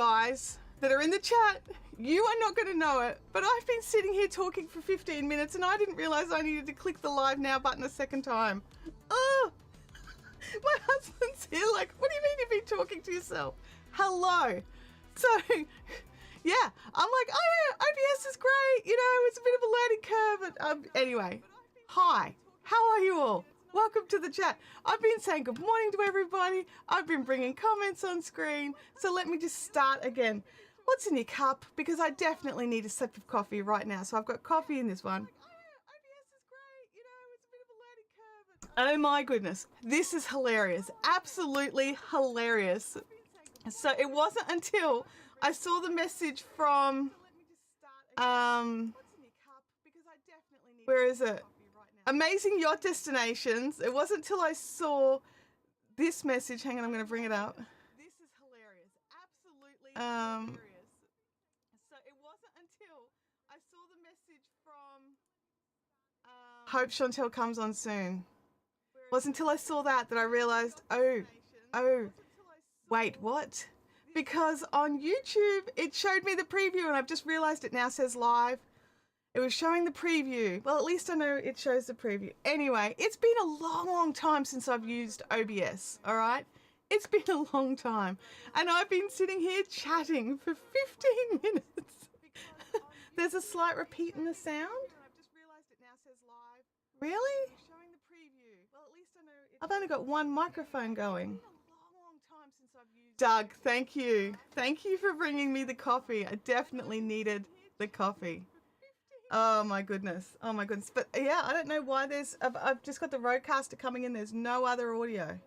guys that are in the chat, you are not going to know it, but I've been sitting here talking for 15 minutes and I didn't realize I needed to click the live now button a second time. Oh, my husband's here like, what do you mean you've been talking to yourself? Hello. So, yeah, I'm like, oh yeah, OBS is great. You know, it's a bit of a learning curve. But anyway, hi, how are you all? Welcome to the chat. I've been saying good morning to everybody. I've been bringing comments on screen. So let me just start again. What's in your cup? Because I definitely need a sip of coffee right now. So I've got coffee in this one. Oh my goodness. This is hilarious. Absolutely hilarious. So it wasn't until I saw the message from, where is it? Amazing Yacht Destinations. It wasn't until I saw this message. Hang on, I'm going to bring it up. This is hilarious. Absolutely hilarious. So it wasn't until I saw the message from, hope Chantelle comes on soon. It wasn't until I saw that I realized, oh, wait, what? Because on YouTube, it showed me the preview and I've just realized it now says live. It was showing the preview. Well, at least I know it shows the preview. Anyway, it's been a long, long time since I've used OBS, all right? It's been a long time. And I've been sitting here chatting for 15 minutes. There's a slight repeat in the sound. Really? I've only got one microphone going. Doug, thank you. Thank you for bringing me the coffee. I definitely needed the coffee. Oh my goodness. Oh my goodness. But yeah, I don't know why there's, I've just got the Rodecaster coming in. There's no other audio.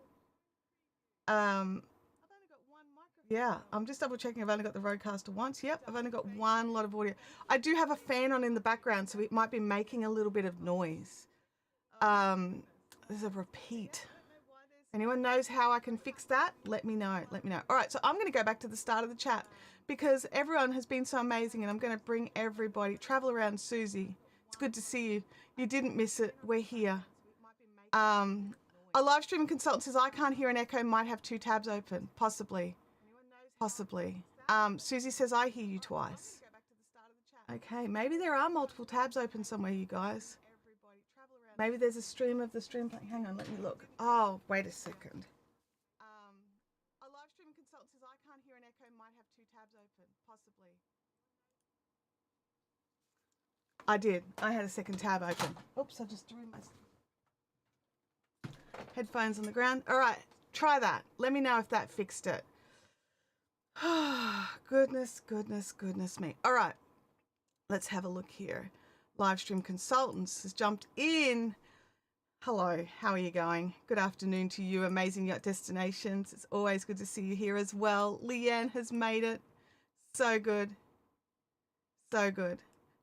Yeah, I'm just double checking. I've only got the Rodecaster once. Yep, I've only got one lot of audio. I do have a fan on in the background, so it might be making a little bit of noise. There's a repeat. Anyone knows how I can fix that? Let me know. Let me know. All right, so I'm going to go back to the start of the chat because everyone has been so amazing and I'm going to bring everybody. Travel around Susie. It's good to see you. You didn't miss it. We're here. A live streaming consultant says, I can't hear an echo, might have two tabs open. Possibly. Possibly. Susie says, I hear you twice. Okay, maybe there are multiple tabs open somewhere, you guys. Maybe there's a stream of the stream playing. Hang on, let me look. Oh, wait a second. A live streaming consultant says, I can't hear an echo, might have two tabs open. Possibly. I did. I had a second tab open. Oops, I just threw my headphones on the ground. All right, try that. Let me know if that fixed it. Goodness, goodness, goodness me. All right, let's have a look here. Live stream consultants has jumped in. Hello, how are you going? Good afternoon to you, Amazing Yacht Destinations. It's always good to see you here as well. Leanne has made it. So good. So good.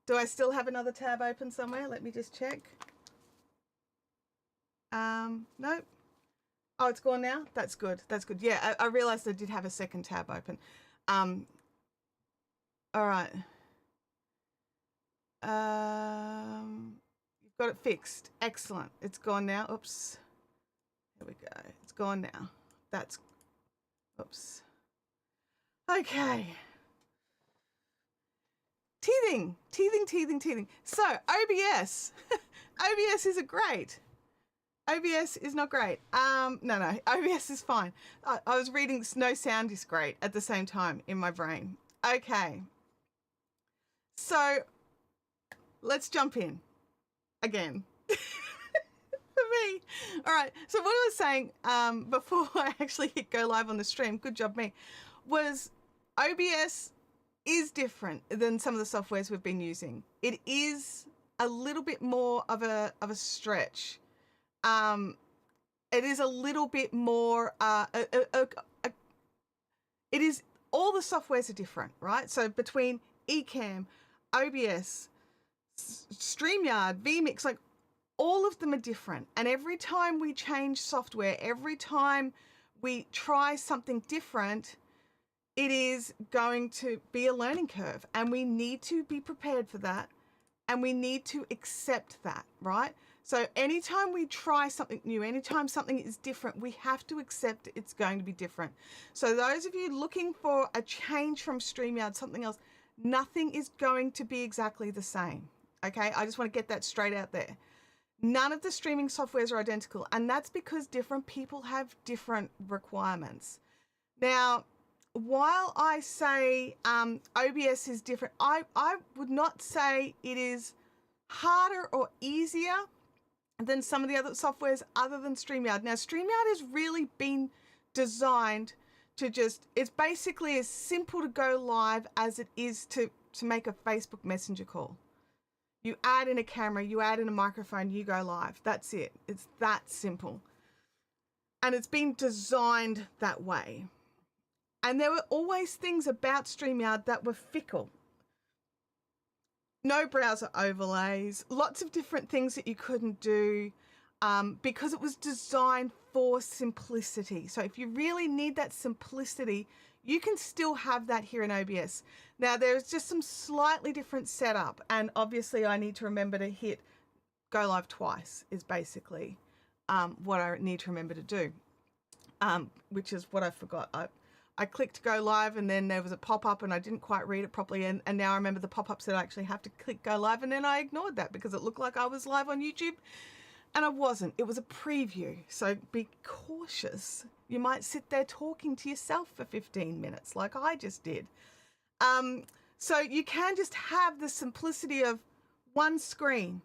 Do I still have another tab open somewhere? Let me just check. Nope. Oh, it's gone now? That's good. That's good. Yeah, I realized I did have a second tab open. All right. You've got it fixed. Excellent. It's gone now. Oops. Here we go. It's gone now. That's, oops. Okay. Teething. So OBS. OBS isn't great. OBS is not great. No, OBS is fine. I was reading no sound is great at the same time in my brain. Okay. So let's jump in again. For me. All right. So what I was saying before I actually hit go live on the stream, good job me, was OBS is different than some of the softwares we've been using. It is a little bit more of a stretch. It is a little bit more, it is, all the softwares are different, right? So between Ecamm, OBS, StreamYard, vMix, like all of them are different. And every time we change software, every time we try something different, it is going to be a learning curve and we need to be prepared for that and we need to accept that, right? So anytime we try something new, anytime something is different, we have to accept it's going to be different. So those of you looking for a change from StreamYard, something else, nothing is going to be exactly the same. Okay, I just want to get that straight out there. None of the streaming softwares are identical, and that's because different people have different requirements. Now, while I say OBS is different, I would not say it is harder or easier than some of the other softwares other than StreamYard. Now, StreamYard has really been designed to it's basically as simple to go live as it is to make a Facebook Messenger call. You add in a camera, you add in a microphone, you go live. That's it. It's that simple. And it's been designed that way. And there were always things about StreamYard that were fickle. No browser overlays, lots of different things that you couldn't do because it was designed for simplicity. So if you really need that simplicity, you can still have that here in OBS. Now there's just some slightly different setup, and obviously I need to remember to hit go live twice is basically what I need to remember to do, which is what I forgot. I clicked go live and then there was a pop-up and I didn't quite read it properly, and now I remember the pop-up said I actually have to click go live, and then I ignored that because it looked like I was live on YouTube and I wasn't. It was a preview, so be cautious. You might sit there talking to yourself for 15 minutes like I just did. So you can just have the simplicity of one screen,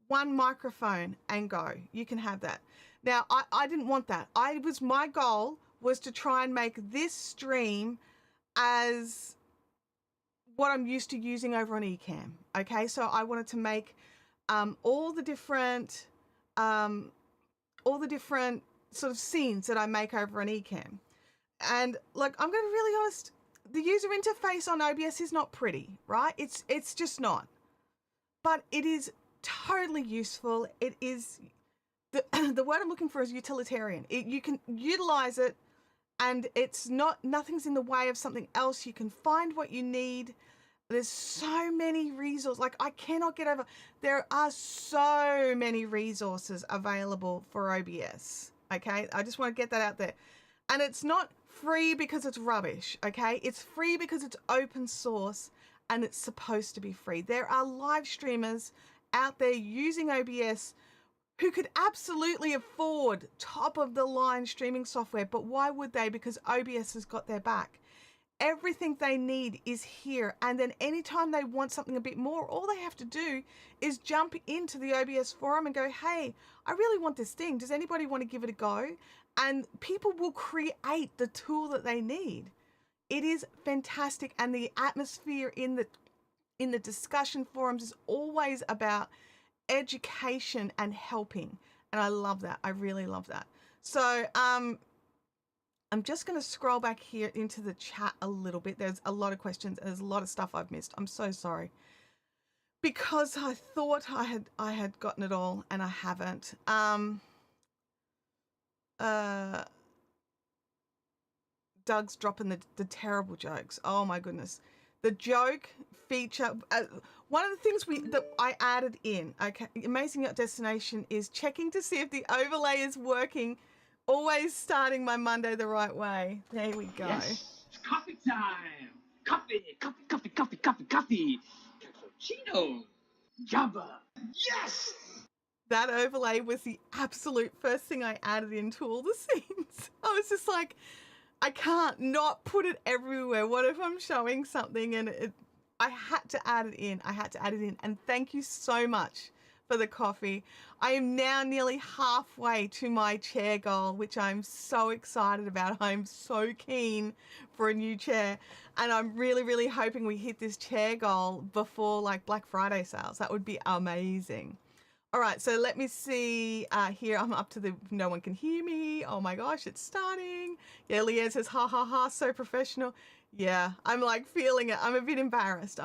one microphone and go. You can have that. Now, I didn't want that. My goal was to try and make this stream as what I'm used to using over on Ecamm. Okay, so I wanted to make all the different sort of scenes that I make over on Ecamm. And like, I'm going to be really honest, the user interface on OBS is not pretty, right? It's just not. But it is totally useful. It is the word I'm looking for is utilitarian. You can utilize it, and nothing's in the way of something else. You can find what you need. There's so many resources. Like, I cannot get over. There are so many resources available for OBS. Okay, I just want to get that out there. And it's not free because it's rubbish. Okay, it's free because it's open source and it's supposed to be free. There are live streamers out there using OBS who could absolutely afford top of the line streaming software, but why would they? Because OBS has got their back. Everything they need is here, and then anytime they want something a bit more, all they have to do is jump into the OBS forum and go, hey, I really want this thing. Does anybody want to give it a go? And people will create the tool that they need. It is fantastic, and the atmosphere in the discussion forums is always about education and helping, and I love that. I really love that. So I'm just going to scroll back here into the chat a little bit. There's a lot of questions and there's a lot of stuff I've missed. I'm so sorry, because I thought I had gotten it all and I haven't. Doug's dropping the terrible jokes. Oh my goodness. The joke feature, one of the things that I added in, okay, Amazing Yacht Destination, is checking to see if the overlay is working, always starting my Monday the right way. There we go. Yes, it's coffee time. Coffee, coffee, coffee, coffee, coffee, coffee. Cappuccino. Java. Yes! That overlay was the absolute first thing I added into all the scenes. I was just like, I can't not put it everywhere. What if I'm showing something and I had to add it in. I had to add it in. And thank you so much for the coffee. I am now nearly halfway to my chair goal, which I'm so excited about. I'm so keen for a new chair. And I'm really, really hoping we hit this chair goal before like Black Friday sales. That would be amazing. All right, so let me see here. I'm up to the no one can hear me. Oh my gosh, it's starting. Yeah, Leanne says, ha ha ha, so professional. Yeah, I'm like feeling it. I'm a bit embarrassed.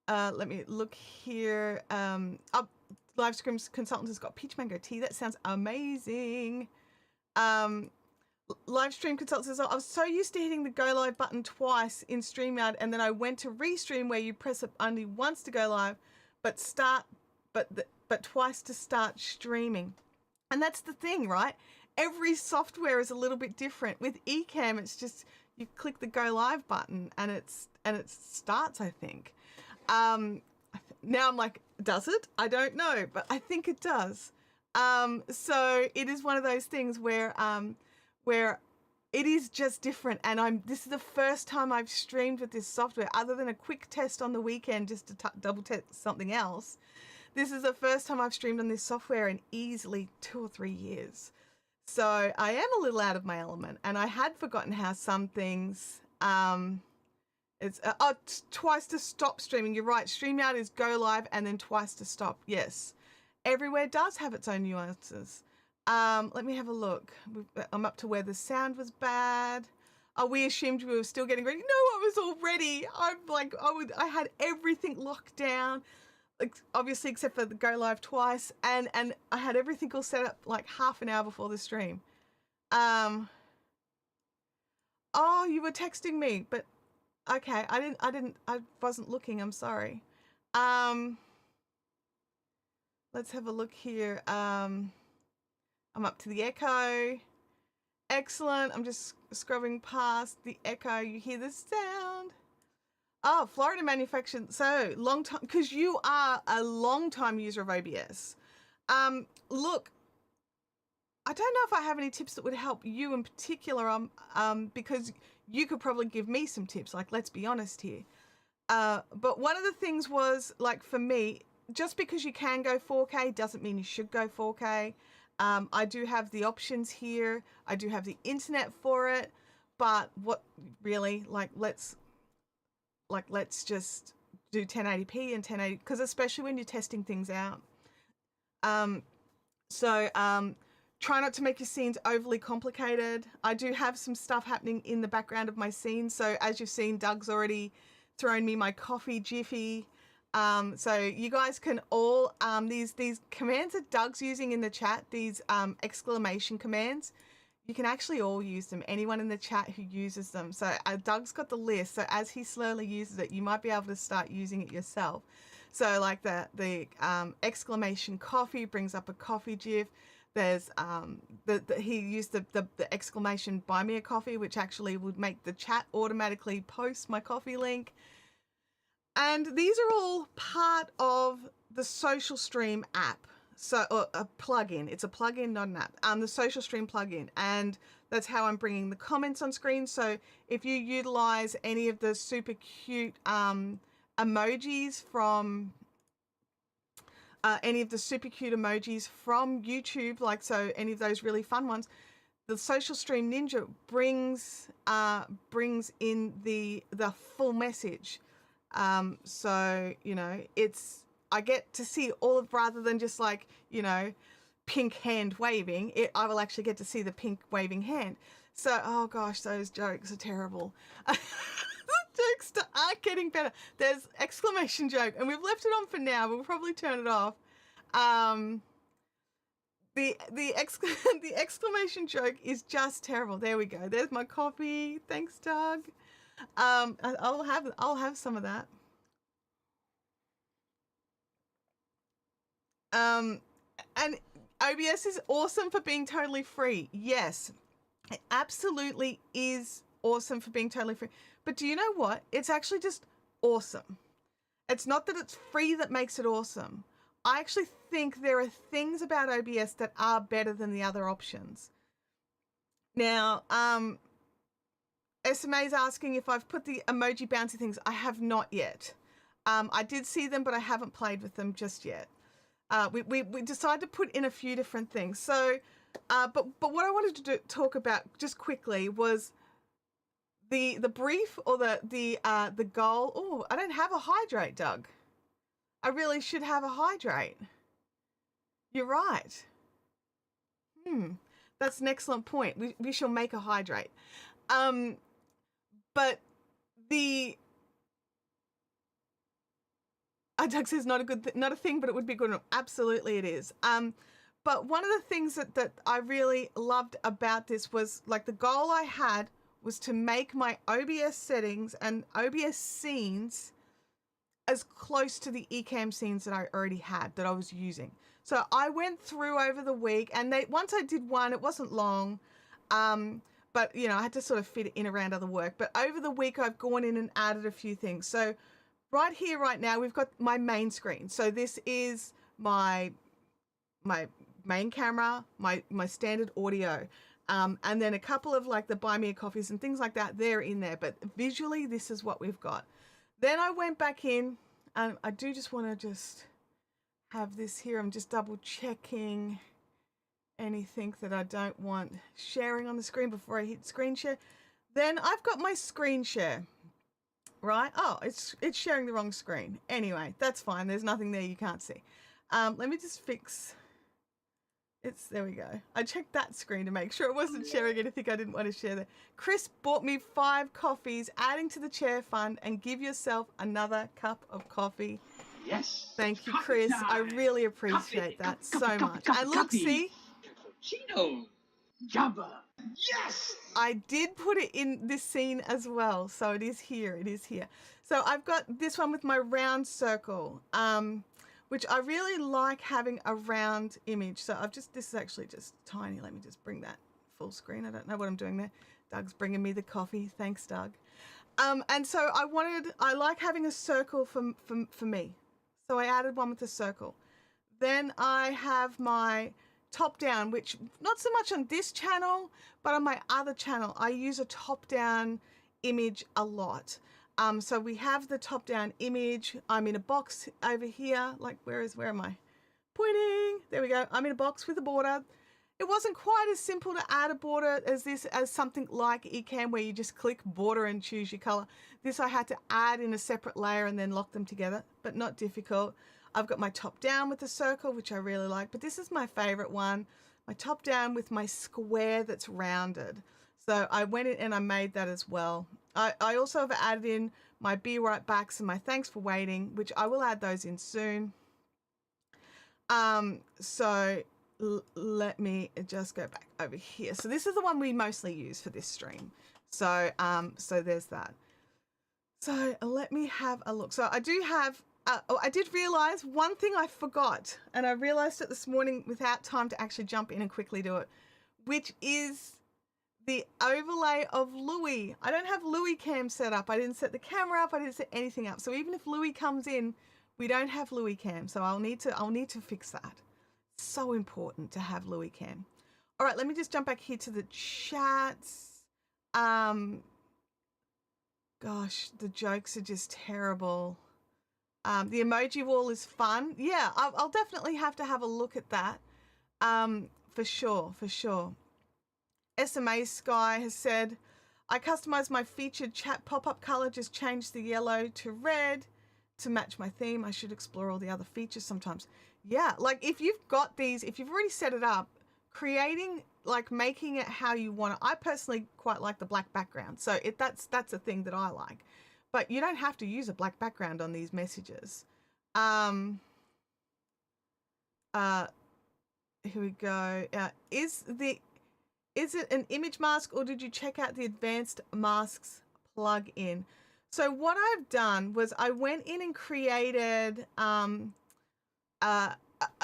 Let me look here. Live Streams Consultant has got peach mango tea. That sounds amazing. Live Stream Consultant says, I was so used to hitting the go live button twice in StreamYard, and then I went to restream where you press it only once to go live, but twice to start streaming. And that's the thing, right? Every software is a little bit different. With Ecamm, it's just you click the go live button and it starts, I think. Now I'm like, does it? I don't know, but I think it does. So it is one of those things where it is just different. And this is the first time I've streamed with this software, other than a quick test on the weekend just to double test something else. This is the first time I've streamed on this software in easily 2 or 3 years. So I am a little out of my element, and I had forgotten how some things, it's twice to stop streaming. You're right. StreamYard is go live and then twice to stop. Yes. Everywhere does have its own nuances. Let me have a look. I'm up to where the sound was bad. Oh, we assumed we were still getting ready. No, I was all ready. I had everything locked down, obviously except for the go live twice, and I had everything all set up like half an hour before the stream. Oh, you were texting me, but okay, I wasn't looking. I'm sorry. Let's have a look here. I'm up to the echo. Excellent. I'm just scrubbing past the echo. You hear the sound. Oh, Florida manufacturing. So long time, because you are a long time user of OBS. Look, I don't know if I have any tips that would help you in particular, because you could probably give me some tips. Like, let's be honest here. But one of the things was, like, for me, just because you can go 4K doesn't mean you should go 4K. I do have the options here. I do have the internet for it, but what really, let's just do 1080p and 1080, because especially when you're testing things out. Try not to make your scenes overly complicated. I do have some stuff happening in the background of my scene. So as you've seen, Doug's already thrown me my coffee jiffy. So you guys can all, these commands that Doug's using in the chat, these exclamation commands, you can actually all use them. Anyone in the chat who uses them. So Doug's got the list. So as he slowly uses it, you might be able to start using it yourself. So like the exclamation coffee brings up a coffee gif. There's he used the exclamation buy me a coffee, which actually would make the chat automatically post my coffee link. And these are all part of the Social Stream app. So a plugin. It's a plugin, not an app. The Social Stream plugin, and that's how I'm bringing the comments on screen. So if you utilize any of the super cute emojis from YouTube, like so any of those really fun ones, the Social Stream Ninja brings in the full message. So, you know, I get to see all of, rather than just like, you know, pink hand waving, I will actually get to see the pink waving hand. So, oh gosh, those jokes are terrible. The jokes aren't getting better. There's exclamation joke, and we've left it on for now. We'll probably turn it off. The exclamation joke is just terrible. There we go. There's my coffee. Thanks, Doug. I'll have some of that. And OBS is awesome for being totally free. Yes, it absolutely is awesome for being totally free. But do you know what? It's actually just awesome. It's not that it's free that makes it awesome. I actually think there are things about OBS that are better than the other options. Now, SMA is asking if I've put the emoji bouncy things. I have not yet. I did see them, but I haven't played with them just yet. We decided to put in a few different things. So, but what I wanted to talk about just quickly was the brief, or the goal. Oh, I don't have a hydrate, Doug. I really should have a hydrate. You're right. That's an excellent point. We shall make a hydrate. But Doug says not a thing, but it would be good. Absolutely, it is. But one of the things that I really loved about this was, like, the goal I had was to make my OBS settings and OBS scenes as close to the Ecamm scenes that I already had that I was using. So I went through over the week, and once I did one, it wasn't long, but you know, I had to sort of fit it in around other work. But over the week, I've gone in and added a few things. So right here, right now, we've got my main screen. So this is my main camera, my standard audio, and then a couple of like the buy me a coffees and things like that. They're in there, but visually, this is what we've got. Then I went back in, and I do just want to just have this here. I'm just double checking anything that I don't want sharing on the screen before I hit screen share. Then I've got my screen share, right? Oh, it's sharing the wrong screen. Anyway, that's fine. There's nothing there you can't see. Let me just fix. There we go. I checked that screen to make sure it wasn't sharing anything I didn't want to share there. Chris bought me 5 coffees, adding to the chair fund, and give yourself another cup of coffee. Yes. Thank you, Chris. I really appreciate that so much. And look, see? Cappuccino. Jabba. Yes! I did put it in this scene as well. So it is here. It is here. So I've got this one with my round circle, which I really like having a round image. So this is actually just tiny. Let me just bring that full screen. I don't know what I'm doing there. Doug's bringing me the coffee. Thanks, Doug. And so I like having a circle for me. So I added one with a circle. Then I have my top down, which not so much on this channel, but on my other channel, I use a top down image a lot. So we have the top down image. I'm in a box over here. Like, where am I pointing? There we go. I'm in a box with a border. It wasn't quite as simple to add a border as something like Ecamm, where you just click border and choose your color. This I had to add in a separate layer and then lock them together, but not difficult. I've got my top down with the circle, which I really like, but this is my favorite one. My top down with my square that's rounded. So I went in and I made that as well. I also have added in my be right backs and my thanks for waiting, which I will add those in soon. So let me just go back over here. So this is the one we mostly use for this stream. So there's that. So let me have a look. So I do have, I did realize one thing I forgot, and I realized it this morning without time to actually jump in and quickly do it, which is the overlay of Louis. I don't have Louis cam set up. I didn't set the camera up. I didn't set anything up. So even if Louis comes in, we don't have Louis cam. So I'll need to fix that. So important to have Louis cam. All right, let me just jump back here to the chats. Gosh, the jokes are just terrible. The emoji wall is fun. Yeah, I'll definitely have to have a look at that. For sure. SMA Sky has said, I customized my featured chat pop-up color, just changed the yellow to red to match my theme. I should explore all the other features sometimes. Yeah, like if you've got these, if you've already set it up, making it how you want it. I personally quite like the black background. So that's a thing that I like. But you don't have to use a black background on these messages. Here we go. Is it an image mask, or did you check out the advanced masks plug-in? So what I've done was I went in and created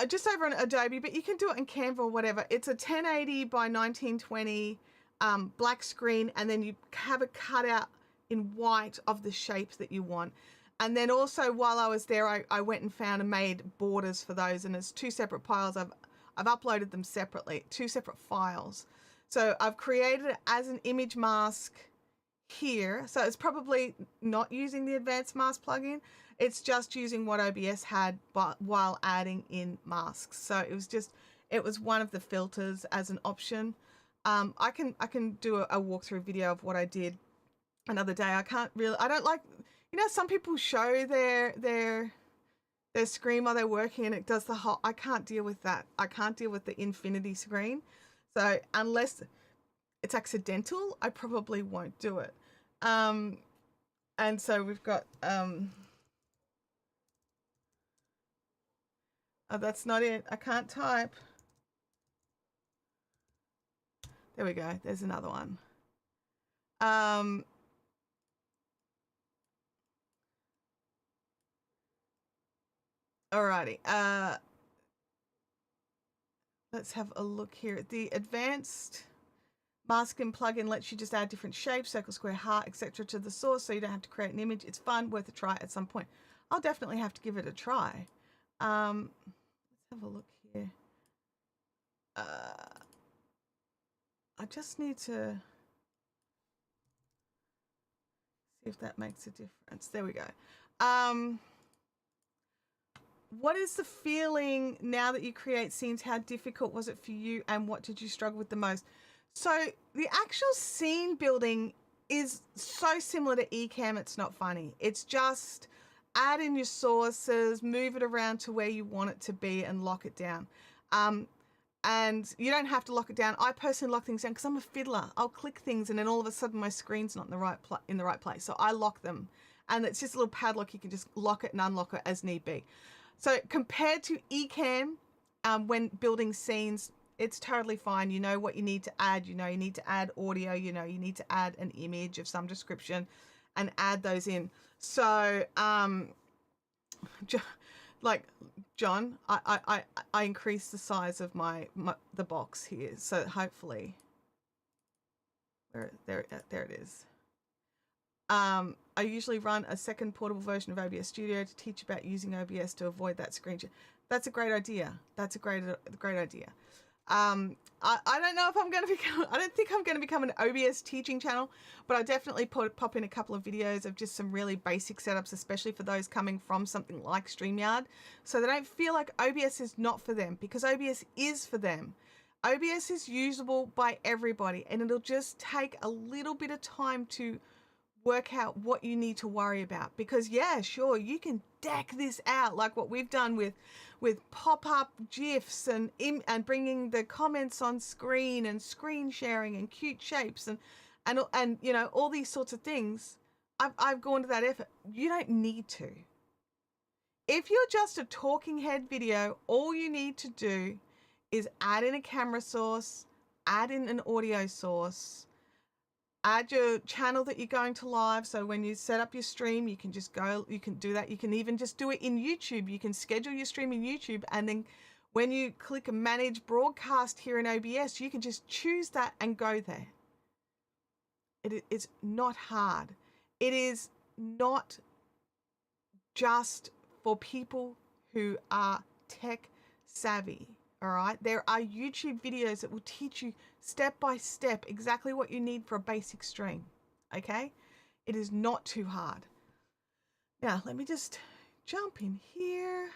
just over on Adobe, but you can do it in Canva or whatever. It's a 1080 by 1920 black screen, and then you have a cutout in white of the shape that you want. And then also while I was there, I went and found and made borders for those, and it's 2 separate piles. I've uploaded them separately, 2 separate files. So I've created it as an image mask here. So it's probably not using the advanced mask plugin. It's just using what OBS had, but while adding in masks. So it was one of the filters as an option. I can do a walkthrough video of what I did another day. I don't like, some people show their screen while they're working and it does the whole, I can't deal with that. I can't deal with the infinity screen. So unless it's accidental, I probably won't do it. And so we've got, oh, that's not it. I can't type. There we go. There's another one. Alrighty. Let's have a look here. The advanced masking plugin lets you just add different shapes, circle, square, heart, etc. to the source, so you don't have to create an image. It's fun, worth a try at some point. I'll definitely have to give it a try. Let's have a look here. I just need to see if that makes a difference. There we go. What is the feeling now that you create scenes? How difficult was it for you, and what did you struggle with the most? So the actual scene building is so similar to Ecamm, it's not funny. It's just add in your sources, move it around to where you want it to be, and lock it down. And you don't have to lock it down. I personally lock things down because I'm a fiddler. I'll click things and then all of a sudden my screen's not in the right place. So I lock them, and it's just a little padlock. You can just lock it and unlock it as need be. So compared to Ecamm, when building scenes, it's totally fine. You know what you need to add. You know you need to add audio. You know you need to add an image of some description and add those in. So like John, I increased the size of the box here, so hopefully there it is. I usually run a second portable version of OBS Studio to teach about using OBS to avoid that screen share. That's a great idea. That's a great idea. I don't know if I'm going to become, I don't think I'm going to become an OBS teaching channel, but I definitely pop in a couple of videos of just some really basic setups, especially for those coming from something like StreamYard, so they don't feel like OBS is not for them, because OBS is for them. OBS is usable by everybody, and it'll just take a little bit of time to work out what you need to worry about, because yeah, sure, you can deck this out like what we've done with pop-up GIFs and bringing the comments on screen and screen sharing and cute shapes and you know, all these sorts of things. I've gone to that effort. You don't need to. If you're just a talking head video, all you need to do is add in a camera source, add in an audio source, add your channel that you're going to live. So when you set up your stream, you can just go, you can do that. You can even just do it in YouTube. You can schedule your stream in YouTube, and then when you click manage broadcast here in OBS, you can just choose that and go there. It's not hard. It is not just for people who are tech savvy. All right, there are YouTube videos that will teach you step by step exactly what you need for a basic stream. Okay, it is not too hard. Now let me just jump in here.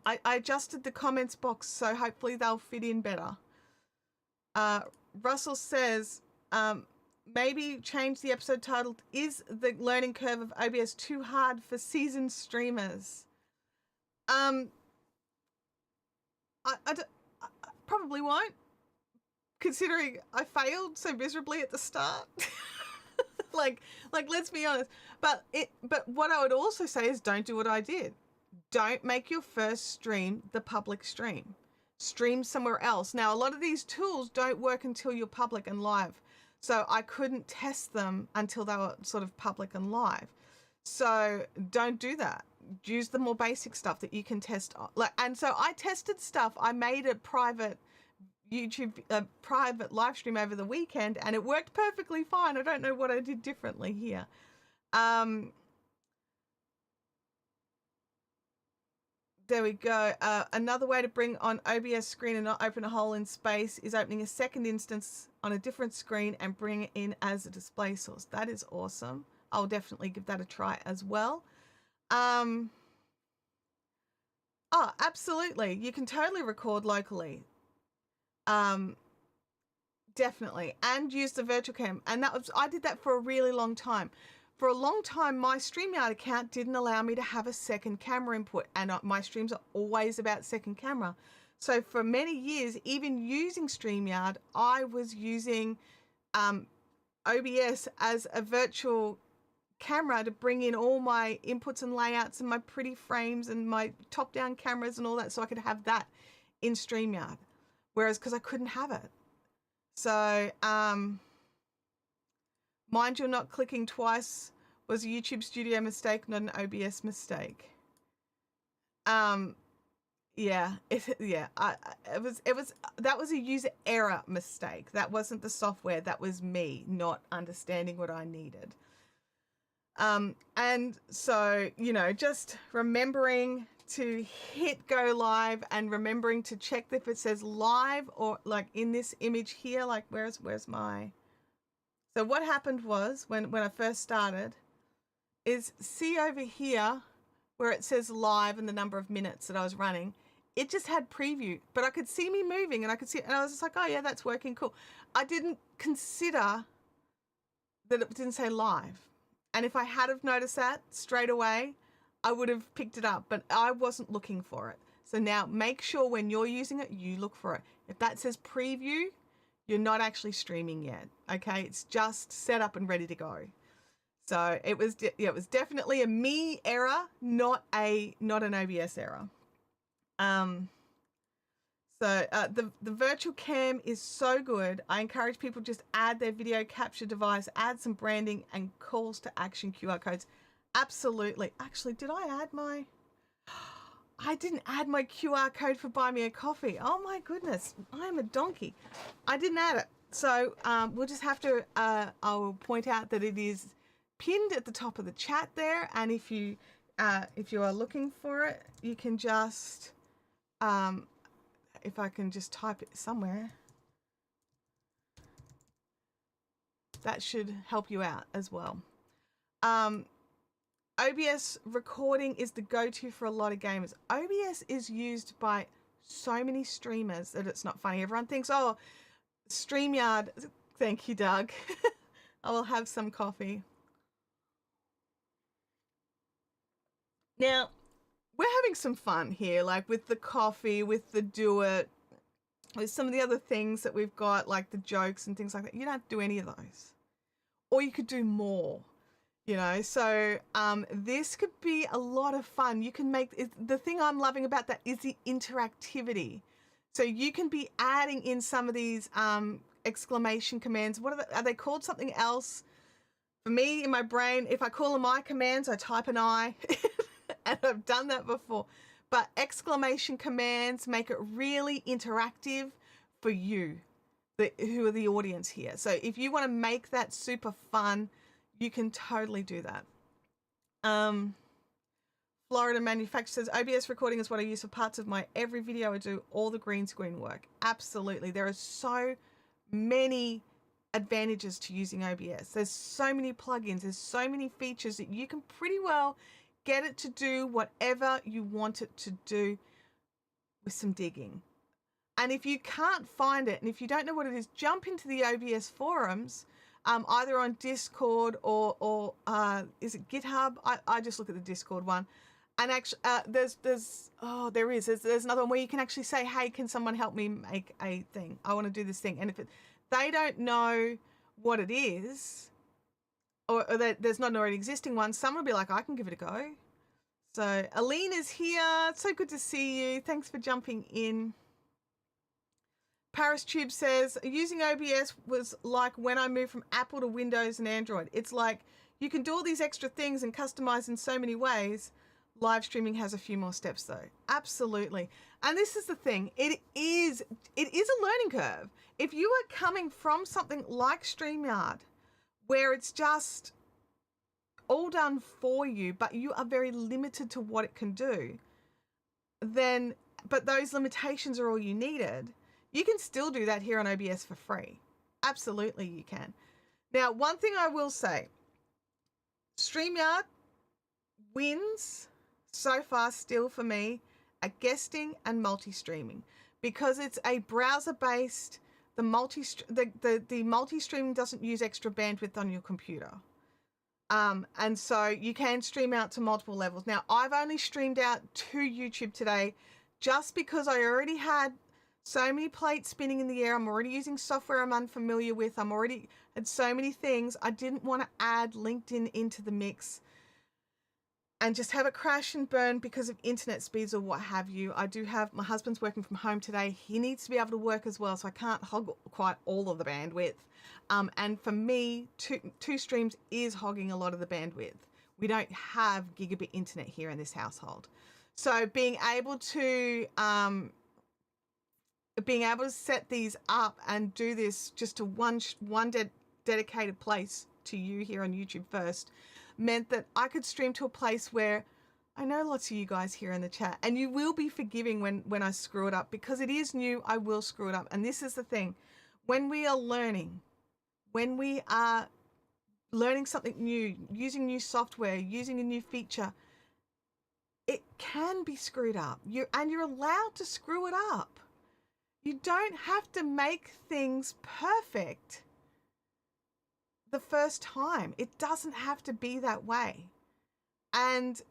I adjusted the comments box, so hopefully they'll fit in better. Russell says maybe change the episode title. Is the learning curve of OBS too hard for seasoned streamers? I probably won't, considering I failed so miserably at the start. like let's be honest. But what I would also say is, don't do what I did. Don't make your first stream the public stream. Stream somewhere else. Now, a lot of these tools don't work until you're public and live. So I couldn't test them until they were sort of public and live. So don't do that. Use the more basic stuff that you can test. And so I tested stuff. I made a private YouTube, private live stream over the weekend, and it worked perfectly fine. I don't know what I did differently here. There we go. Another way to bring on OBS screen and not open a hole in space is opening a second instance on a different screen and bring it in as a display source. That is awesome. I'll definitely give that a try as well. Oh, absolutely. You can totally record locally. Definitely. And use the virtual cam. And I did that for a really long time. For a long time, my StreamYard account didn't allow me to have a second camera input, and my streams are always about second camera. So for many years, even using StreamYard, I was using OBS as a virtual camera to bring in all my inputs and layouts and my pretty frames and my top-down cameras and all that, so I could have that in StreamYard. Whereas, because I couldn't have it. So, mind you, not clicking twice was a YouTube Studio mistake, not an OBS mistake. Yeah, that was a user error mistake. That wasn't the software. That was me not understanding what I needed. And so, you know, just remembering to hit go live and remembering to check if it says live or like in this image here, like where's my, so what happened was when I first started is see over here where it says live and the number of minutes that I was running, it just had preview, but I could see me moving and I could see, and I was just like, oh yeah, that's working, cool. I didn't consider that it didn't say live. And if I had have noticed that straight away, I would have picked it up, but I wasn't looking for it. So now make sure when you're using it, you look for it. If that says preview, you're not actually streaming yet. Okay. It's just set up and ready to go. So it was definitely a me error, not an OBS error. The virtual cam is so good. I encourage people just add their video capture device, add some branding and calls to action QR codes. Absolutely. Actually, did I add my, I didn't add my QR code for Buy Me a Coffee. Oh my goodness, I'm a donkey. I didn't add it. So we'll just have to, I'll point out that it is pinned at the top of the chat there. And if you are looking for it, you can just, if I can just type it somewhere, that should help you out as well. OBS recording is the go-to for a lot of gamers. OBS is used by so many streamers that it's not funny. Everyone thinks, oh, StreamYard. Thank you, Doug. I will have some coffee. Now, we're having some fun here, like with the coffee, with the do it, with some of the other things that we've got, like the jokes and things like that. You don't have to do any of those. Or you could do more, you know. So this could be a lot of fun. You can make, the thing I'm loving about that is the interactivity. So you can be adding in some of these exclamation commands. What are they called? Something else? For me, in my brain, if I call them I commands, I type an I. And I've done that before. But exclamation commands make it really interactive for you, who are the audience here. So if you want to make that super fun, you can totally do that. Florida Manufacturer says, OBS recording is what I use for parts of my every video. I do all the green screen work. Absolutely. There are so many advantages to using OBS. There's so many plugins. There's so many features that you can pretty well get it to do whatever you want it to do with some digging. And if you can't find it, and if you don't know what it is, jump into the OBS forums, either on Discord or is it GitHub? I just look at the Discord one. And actually, there's another one where you can actually say, hey, can someone help me make a thing? I want to do this thing. And if they don't know what it is, or there's not an already existing one, someone will be like, I can give it a go. So Aline is here. It's so good to see you. Thanks for jumping in. Paris Tube says, using OBS was like when I moved from Apple to Windows and Android. It's like you can do all these extra things and customize in so many ways. Live streaming has a few more steps though. Absolutely. And this is the thing. It is a learning curve. If you are coming from something like StreamYard, where it's just all done for you, but you are very limited to what it can do, then, but those limitations are all you needed, you can still do that here on OBS for free. Absolutely you can. Now, one thing I will say, StreamYard wins so far still for me at guesting and multi-streaming, because it's a browser-based. The multi-streaming doesn't use extra bandwidth on your computer. And so you can stream out to multiple levels. Now, I've only streamed out to YouTube today just because I already had so many plates spinning in the air. I'm already using software I'm unfamiliar with. I'm already had so many things. I didn't want to add LinkedIn into the mix and just have it crash and burn because of internet speeds or what have you. I do have, my husband's working from home today. He needs to be able to work as well, so I can't hog quite all of the bandwidth. And for me, two streams is hogging a lot of the bandwidth. We don't have gigabit internet here in this household. So being able to set these up and do this just to one dedicated place to you here on YouTube first meant that I could stream to a place where I know lots of you guys here in the chat, and you will be forgiving when I screw it up, because it is new. I will screw it up. And this is the thing, when we are learning something new, using new software, using a new feature, it can be screwed up. You're allowed to screw it up. You don't have to make things perfect the first time. It doesn't have to be that way. And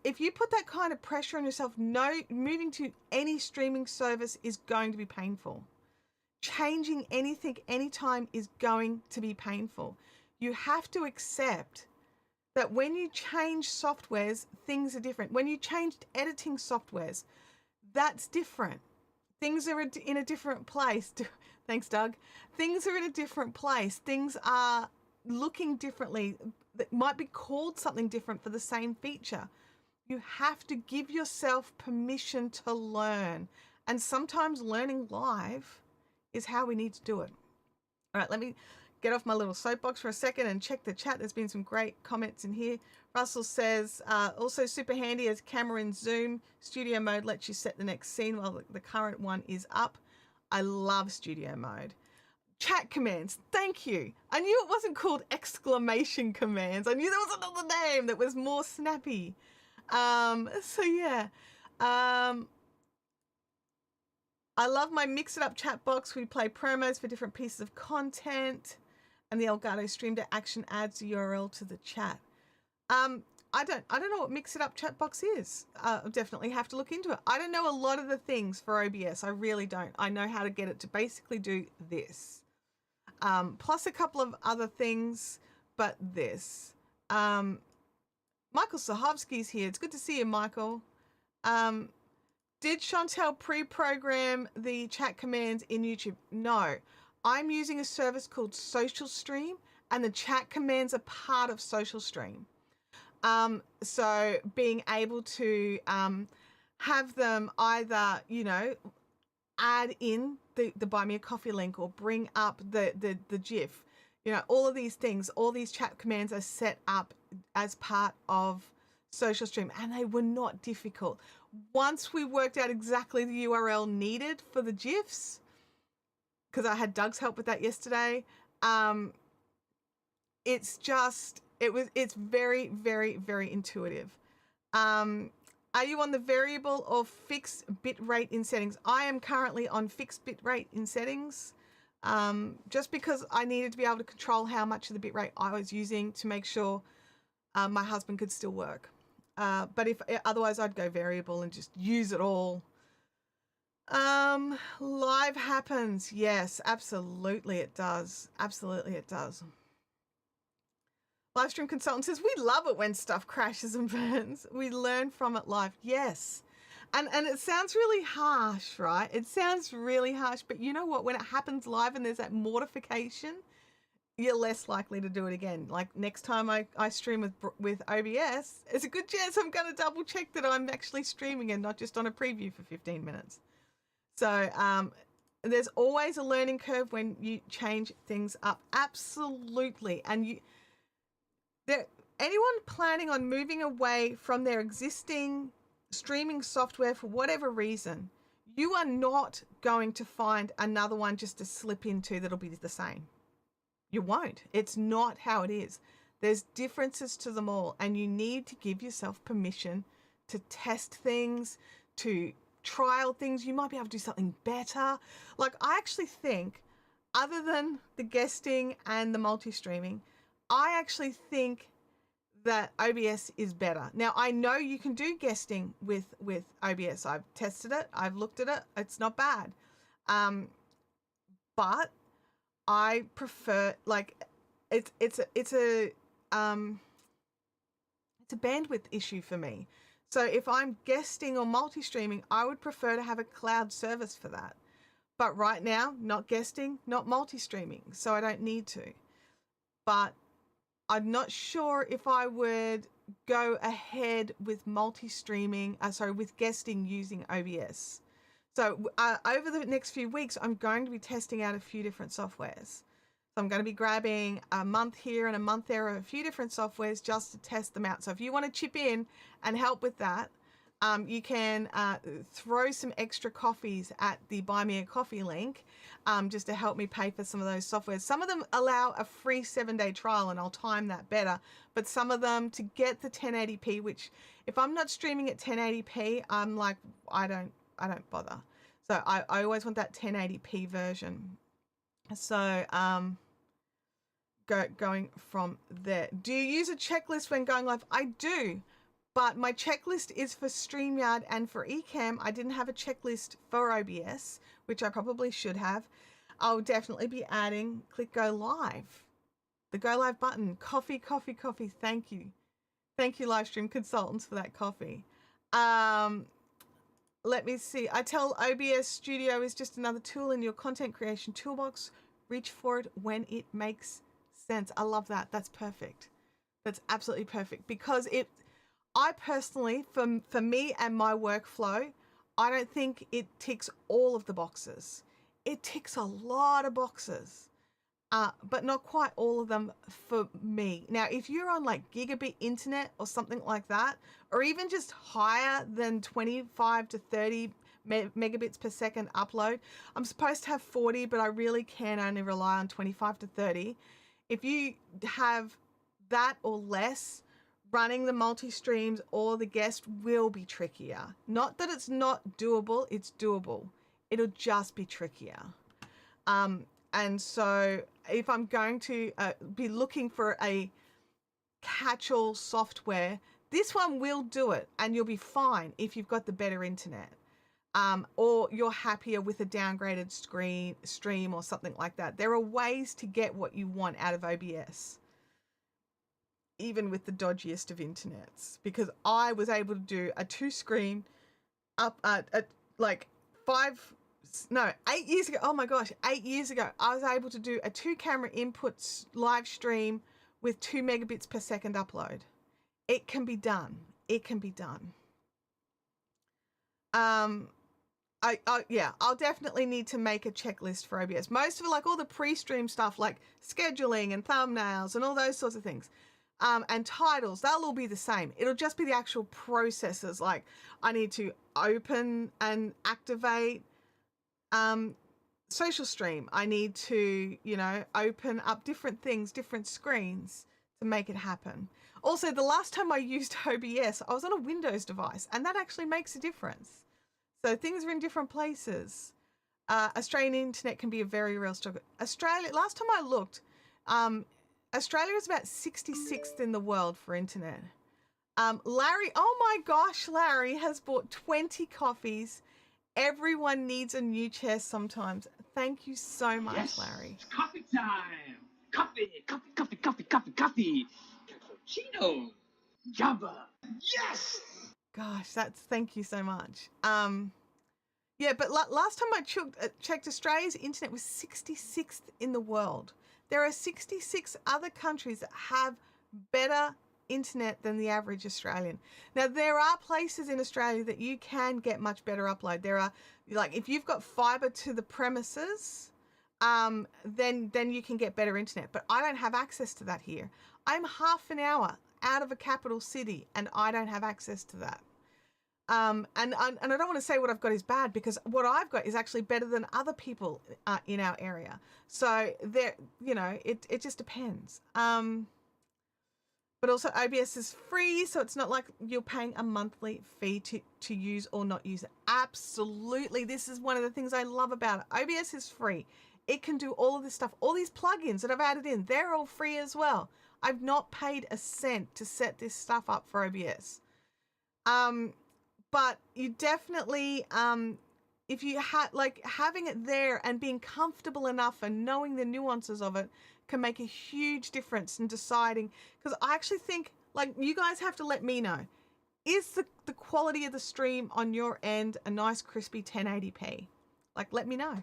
if you put that kind of pressure on yourself, moving to any streaming service is going to be painful. Changing anything, anytime is going to be painful. You have to accept that when you change softwares, things are different. When you changed editing softwares, that's different. Things are in a different place. Thanks, Doug. Things are in a different place. Things are looking differently. That might be called something different for the same feature. You have to give yourself permission to learn. And sometimes learning live is how we need to do it. All right, let me get off my little soapbox for a second and check the chat. There's been some great comments in here. Russell says, also super handy as camera in Zoom. Studio mode lets you set the next scene while the current one is up. I love studio mode. Chat commands, thank you. I knew it wasn't called exclamation commands. I knew there was another name that was more snappy. So yeah. I love my Mix It Up chat box. We play promos for different pieces of content, and the Elgato Stream to Action adds the URL to the chat. I don't know what Mix It Up chat box is. I'll definitely have to look into it. I don't know a lot of the things for OBS. I really don't. I know how to get it to basically do this. Plus a couple of other things, but this. Michael Sahovsky's here. It's good to see you, Michael. Did Chantelle pre-program the chat commands in YouTube? No. I'm using a service called Social Stream, and the chat commands are part of Social Stream. So being able to have them either, you know, add in the Buy Me a Coffee link or bring up the GIF, you know, all of these things, all these chat commands are set up as part of Social Stream, and they were not difficult. Once we worked out exactly the URL needed for the GIFs, because I had Doug's help with that yesterday, it's very, very, very intuitive. Are you on the variable or fixed bit rate in settings? I am currently on fixed bit rate in settings, just because I needed to be able to control how much of the bit rate I was using to make sure my husband could still work. But if otherwise, I'd go variable and just use it all. Live happens. Yes, absolutely it does. Absolutely it does. Livestream consultant says, we love it when stuff crashes and burns. We learn from it live. Yes. And it sounds really harsh, right? It sounds really harsh, but you know what? When it happens live and there's that mortification, you're less likely to do it again. Like next time I stream with OBS, it's a good chance I'm going to double check that I'm actually streaming and not just on a preview for 15 minutes. So there's always a learning curve when you change things up. Absolutely. And anyone planning on moving away from their existing streaming software for whatever reason, you are not going to find another one just to slip into that'll be the same. You won't. It's not how it is. There's differences to them all, and you need to give yourself permission to test things, to trial things. You might be able to do something better. Like, I actually think, other than the guesting and the multi-streaming, I actually think that OBS is better. Now, I know you can do guesting with OBS. I've tested it. I've looked at it. It's not bad. But I prefer, like, it's a bandwidth issue for me. So if I'm guesting or multi-streaming, I would prefer to have a cloud service for that. But right now, not guesting, not multi-streaming, so I don't need to. But I'm not sure if I would go ahead with multi-streaming, with guesting using OBS. So over the next few weeks, I'm going to be testing out a few different softwares. So I'm going to be grabbing a month here and a month there of a few different softwares just to test them out. So if you want to chip in and help with that, you can throw some extra coffees at the Buy Me a Coffee link just to help me pay for some of those softwares. Some of them allow a free 7-day trial and I'll time that better. But some of them to get the 1080p, which if I'm not streaming at 1080p, I'm like, I don't bother. So I always want that 1080p version. So going from there. Do you use a checklist when going live? I do. But my checklist is for StreamYard and for Ecamm. I didn't have a checklist for OBS, which I probably should have. I'll definitely be adding click go live. The go live button. Coffee, coffee, coffee. Thank you. Thank you, live stream consultants, for that coffee. Let me see. I tell OBS Studio is just another tool in your content creation toolbox. Reach for it when it makes sense. I love that. That's perfect. That's absolutely perfect because I personally, for me and my workflow, I don't think it ticks all of the boxes. It ticks a lot of boxes, but not quite all of them for me. Now, if you're on like gigabit internet or something like that, or even just higher than 25 to 30 megabits per second upload, I'm supposed to have 40, but I really can only rely on 25 to 30. If you have that or less, running the multi-streams or the guest will be trickier. Not that it's not doable, it's doable. It'll just be trickier. And so if I'm going to be looking for a catch-all software, this one will do it and you'll be fine if you've got the better internet. Or you're happier with a downgraded stream or something like that. There are ways to get what you want out of OBS, even with the dodgiest of internets, because I was able to do a 2-screen up at like 8 years ago. Oh my gosh, 8 years ago, I was able to do a 2-camera input live stream with 2 megabits per second upload. It can be done. It can be done. Yeah, I'll definitely need to make a checklist for OBS. Most of it, like all the pre-stream stuff, like scheduling and thumbnails and all those sorts of things. And titles, they'll all be the same. It'll just be the actual processes. Like I need to open and activate social stream. I need to, open up different things, different screens to make it happen. Also, the last time I used OBS, I was on a Windows device, and that actually makes a difference. So things are in different places. Australian internet can be a very real struggle. Australia, last time I looked, Australia is about 66th in the world for internet. Larry, oh my gosh, Larry has bought 20 coffees. Everyone needs a new chair sometimes. Thank you so much, yes, Larry. It's coffee time. Coffee, coffee, coffee, coffee, coffee, coffee. Cappuccino. Java. Yes! Gosh, thank you so much. Yeah, but last time I checked, Australia's internet was 66th in the world. There are 66 other countries that have better internet than the average Australian. Now, there are places in Australia that you can get much better upload. There are, like, if you've got fiber to the premises, then you can get better internet. But I don't have access to that here. I'm half an hour out of a capital city and I don't have access to that. And I don't want to say what I've got is bad, because what I've got is actually better than other people in our area. So there, it just depends. But also OBS is free, so it's not like you're paying a monthly fee to use or not use it. Absolutely, this is one of the things I love about it. OBS is free. It can do all of this stuff. All these plugins that I've added in, they're all free as well. I've not paid a cent to set this stuff up for OBS. But you definitely, if you having it there and being comfortable enough and knowing the nuances of it can make a huge difference in deciding, because I actually think, like, you guys have to let me know, is the quality of the stream on your end a nice crispy 1080p? Like, let me know.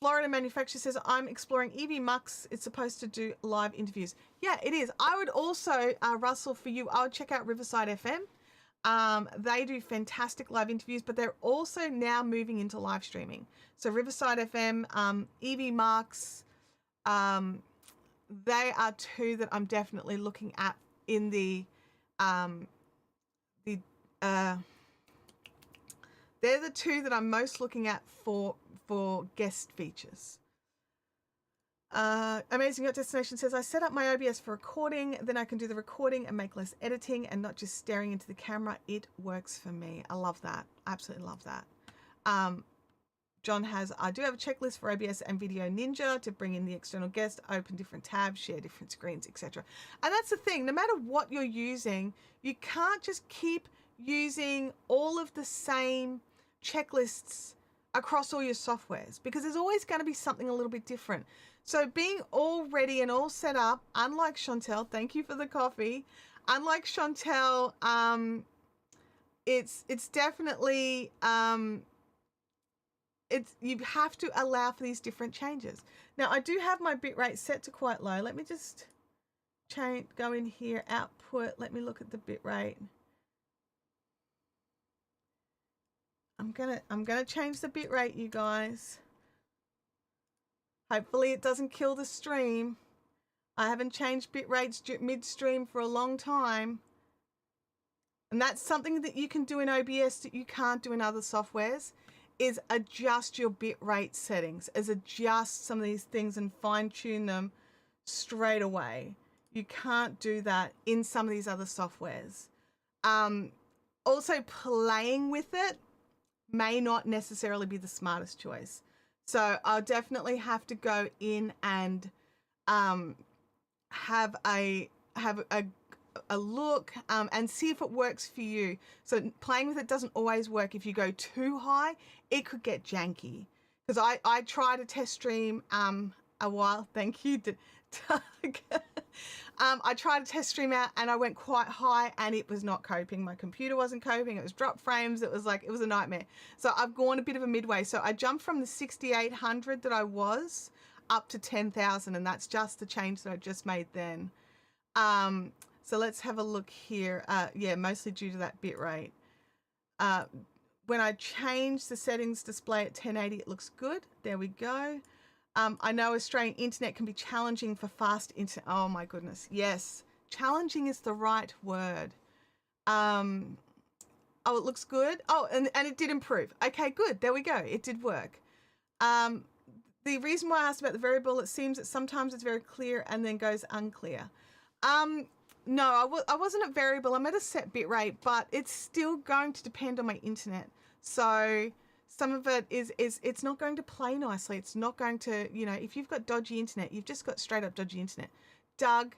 Florida manufacturer says, I'm exploring EV Mux. It's supposed to do live interviews. Yeah, it is. I would also, Russell, for you, I would check out Riverside FM. They do fantastic live interviews, but they're also now moving into live streaming. So Riverside FM, EV Mux, they are two that I'm definitely looking at in they're the two that I'm most looking at for guest features. Amazing Yacht Destination says, I set up my OBS for recording, then I can do the recording and make less editing and not just staring into the camera. It works for me. I love that. Absolutely love that. John has, I do have a checklist for OBS and Video Ninja to bring in the external guest, open different tabs, share different screens, etc. And that's the thing, no matter what you're using, you can't just keep using all of the same checklists across all your softwares, because there's always going to be something a little bit different. So being all ready and all set up, unlike Chantelle, thank you for the coffee, unlike Chantelle, it's definitely, you have to allow for these different changes. Now I do have my bitrate set to quite low. Let me just go in here, output, let me look at the bitrate. I'm gonna change the bitrate, you guys. Hopefully it doesn't kill the stream. I haven't changed bitrates midstream for a long time. And that's something that you can do in OBS that you can't do in other softwares, is adjust your bitrate settings, adjust some of these things and fine tune them straight away. You can't do that in some of these other softwares. Also playing with it may not necessarily be the smartest choice. So I'll definitely have to go in and have a look and see if it works for you. So playing with it doesn't always work. If you go too high, it could get janky. Because I tried a test stream a while. Thank you, Doug. I tried a test stream out and I went quite high and it was not coping. My computer wasn't coping. It was drop frames. It was a nightmare. So I've gone a bit of a midway. So I jumped from the 6,800 that I was up to 10,000, and that's just the change that I just made then. So let's have a look here. Yeah, mostly due to that bit rate. When I change the settings display at 1080, it looks good. There we go. I know Australian internet can be challenging for fast internet. Oh my goodness. Yes. Challenging is the right word. Oh, it looks good. Oh, and it did improve. Okay, good. There we go. It did work. The reason why I asked about the variable, it seems that sometimes it's very clear and then goes unclear. No, I wasn't at variable. I'm at a set bit rate, but it's still going to depend on my internet. So some of it is it's not going to play nicely. It's not going to, you know, if you've got dodgy internet, you've just got straight up dodgy internet. Doug,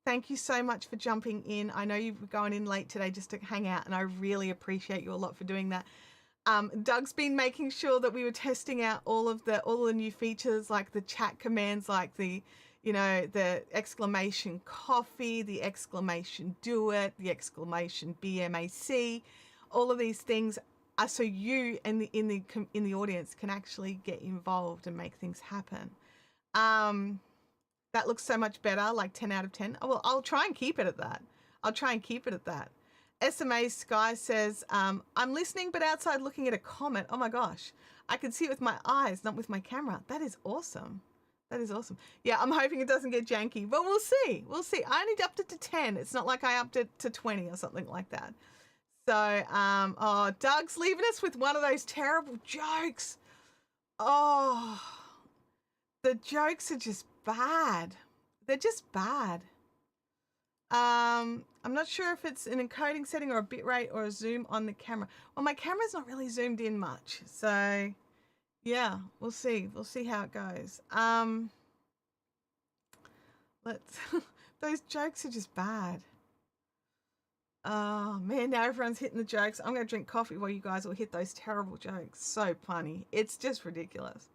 thank you so much for jumping in. I know you've gone in late today just to hang out, and I really appreciate you a lot for doing that. Doug's been making sure that we were testing out all the new features, like the chat commands, like the, you know, the exclamation coffee, the exclamation do it, the exclamation BMAC, all of these things are so you in the audience can actually get involved and make things happen. That looks so much better, like 10 out of 10. Oh, well, I'll try and keep it at that. I'll try and keep it at that. SMA Sky says, I'm listening but outside looking at a comment. Oh my gosh, I can see it with my eyes, not with my camera. That is awesome. That is awesome. Yeah, I'm hoping it doesn't get janky, but we'll see. We'll see. I only upped it to 10. It's not like I upped it to 20 or something like that. So, oh, Doug's leaving us with one of those terrible jokes. Oh, the jokes are just bad. They're just bad. I'm not sure if it's an encoding setting or a bitrate or a zoom on the camera. Well, my camera's not really zoomed in much, so yeah, we'll see. We'll see how it goes. Those jokes are just bad. Oh man, now everyone's hitting the jokes. I'm gonna drink coffee while you guys will hit those terrible jokes. So funny. It's just ridiculous.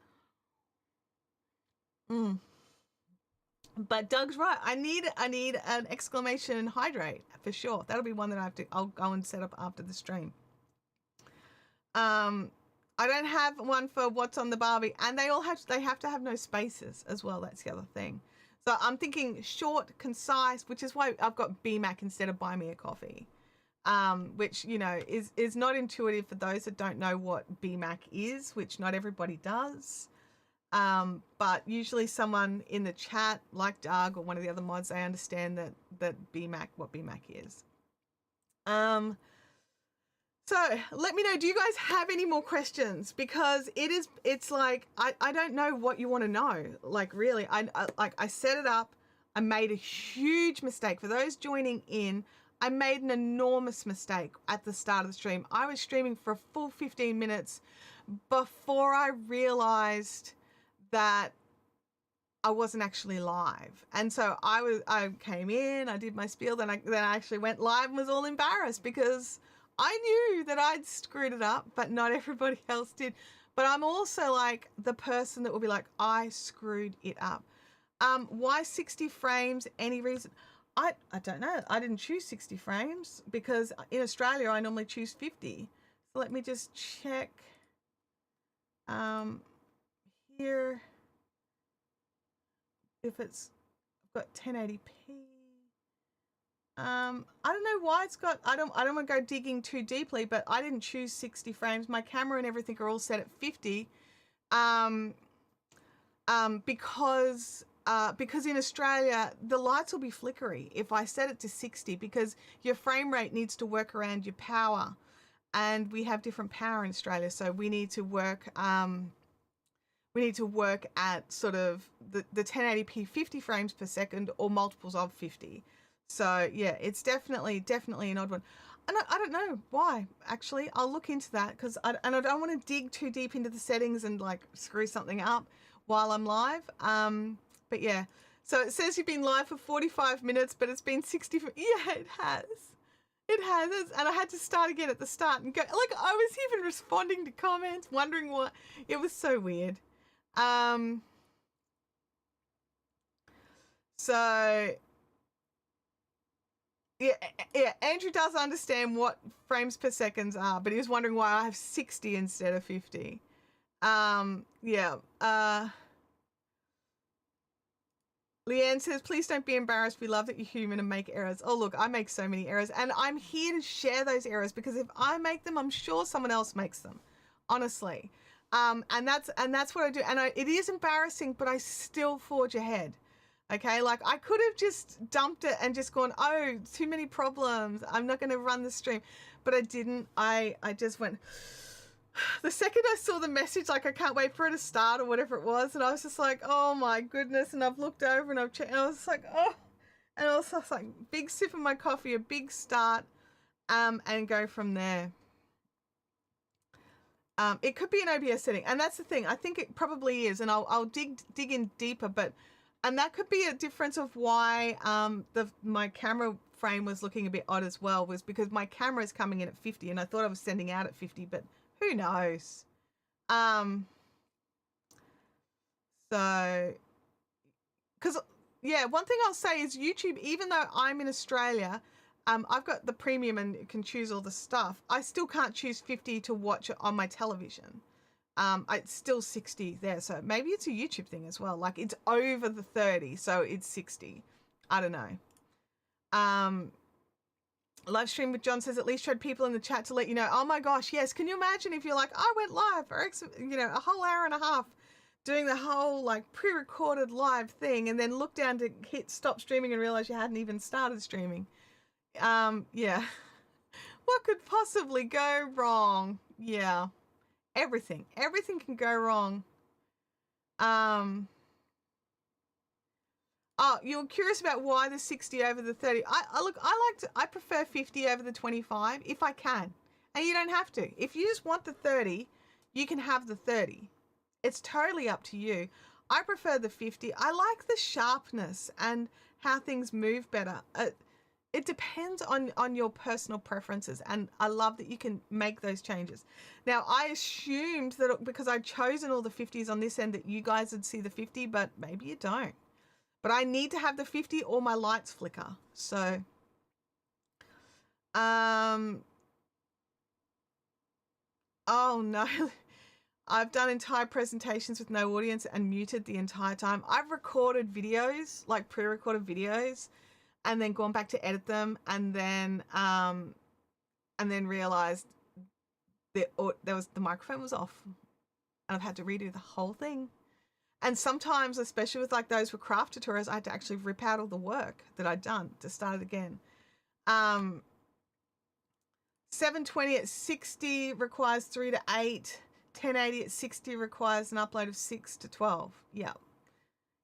But Doug's right. I need an exclamation hydrate for sure. That'll be one that I'll go and set up after the stream. I I don't have one for what's on the Barbie, and they have to have no spaces as well. That's the other thing. So I'm thinking short, concise, which is why I've got BMAC instead of Buy Me a Coffee, which, you know, is not intuitive for those that don't know what BMAC is, which not everybody does. But usually someone in the chat, like Doug or one of the other mods, they understand that BMAC, what BMAC is. So let me know, do you guys have any more questions? Because it's like, I don't know what you want to know. Like, really, I set it up. I made a huge mistake. For those joining in, I made an enormous mistake at the start of the stream. I was streaming for a full 15 minutes before I realized that I wasn't actually live. And so I came in, I did my spiel, then I actually went live and was all embarrassed because I knew that I'd screwed it up, but not everybody else did. But I'm also like the person that will be like, I screwed it up. Why 60 frames? Any reason? I don't know. I didn't choose 60 frames because in Australia, I normally choose 50. So let me just check here if it's, I've got 1080p. I don't know why it's got, I don't want to go digging too deeply, but I didn't choose 60 frames. My camera and everything are all set at 50. Because in Australia, the lights will be flickery if I set it to 60 because your frame rate needs to work around your power. And we have different power in Australia. So we need to work, at sort of the 1080p 50 frames per second or multiples of 50. So yeah, it's definitely an odd one. And I don't know why, actually. I'll look into that because I don't want to dig too deep into the settings and like screw something up while I'm live. But yeah, so it says you've been live for 45 minutes, but it's been 60. Yeah, it has. It has. And I had to start again at the start and go, like, I was even responding to comments, wondering what, it was so weird. So yeah, Andrew does understand what frames per seconds are, but he was wondering why I have 60 instead of 50. Yeah. Leanne says, please don't be embarrassed. We love that you're human and make errors. Oh, look, I make so many errors, and I'm here to share those errors because if I make them, I'm sure someone else makes them, honestly. And that's what I do. And it is embarrassing, but I still forge ahead. Okay, like I could have just dumped it and just gone, oh, too many problems, I'm not going to run the stream. But I didn't. I just went, the second I saw the message, like I can't wait for it to start or whatever it was. And I was just like, oh my goodness. And I've looked over and I've checked and I was just like, oh. And I was just like, big sip of my coffee, a big start, and go from there. It could be an OBS setting. And that's the thing. I think it probably is. And I'll dig in deeper, but and that could be a difference of why my camera frame was looking a bit odd as well, was because my camera is coming in at 50 and I thought I was sending out at 50, but who knows? So, because, yeah, one thing I'll say is YouTube, even though I'm in Australia, I've got the premium and can choose all the stuff, I still can't choose 50 to watch it on my television. It's still 60 there, so maybe it's a YouTube thing as well. Like it's over the 30, so it's 60. I don't know. Live stream with John says at least showed people in the chat to let you know. Oh my gosh, yes. Can you imagine if you're like, I went live for a whole hour and a half doing the whole like pre-recorded live thing and then look down to hit stop streaming and realize you hadn't even started streaming. Yeah. What could possibly go wrong? Yeah. Everything can go wrong. Oh, you're curious about why the 60 over the 30. I prefer 50 over the 25 if I can. And you don't have to. If you just want the 30, you can have the 30. It's totally up to you. I prefer the 50. I like the sharpness and how things move better. It depends on your personal preferences, and I love that you can make those changes. Now, I assumed that because I'd chosen all the 50s on this end that you guys would see the 50, but maybe you don't. But I need to have the 50 or my lights flicker. So, oh no. I've done entire presentations with no audience and muted the entire time. I've recorded videos, like pre-recorded videos, and then gone back to edit them, and then realized that the microphone was off, and I've had to redo the whole thing. And sometimes, especially with like those with craft tutorials, I had to actually rip out all the work that I'd done to start it again. 720 at 60 requires 3 to 8. 1080 at 60 requires an upload of 6 to 12. Yeah.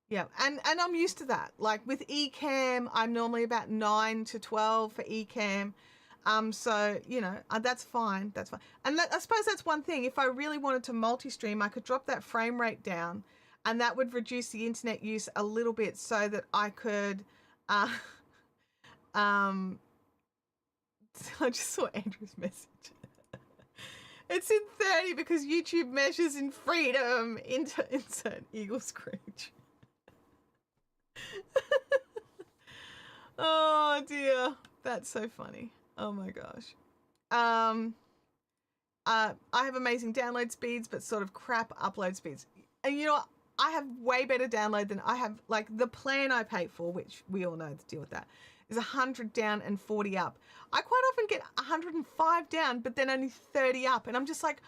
Yeah. And I'm used to that. Like with Ecamm, I'm normally about 9 to 12 for Ecamm. So, you know, that's fine. That's fine. And I suppose that's one thing. If I really wanted to multi-stream, I could drop that frame rate down, and that would reduce the internet use a little bit so that I could, I just saw Andrew's message. It's in 30 because YouTube measures in freedom. Insert Eagle Screech. Oh dear. That's so funny. Oh my gosh. I have amazing download speeds, but sort of crap upload speeds. And you know what? I have way better download than I have. Like the plan I pay for, which we all know to deal with that, is 100 down and 40 up. I quite often get 105 down, but then only 30 up. And I'm just like,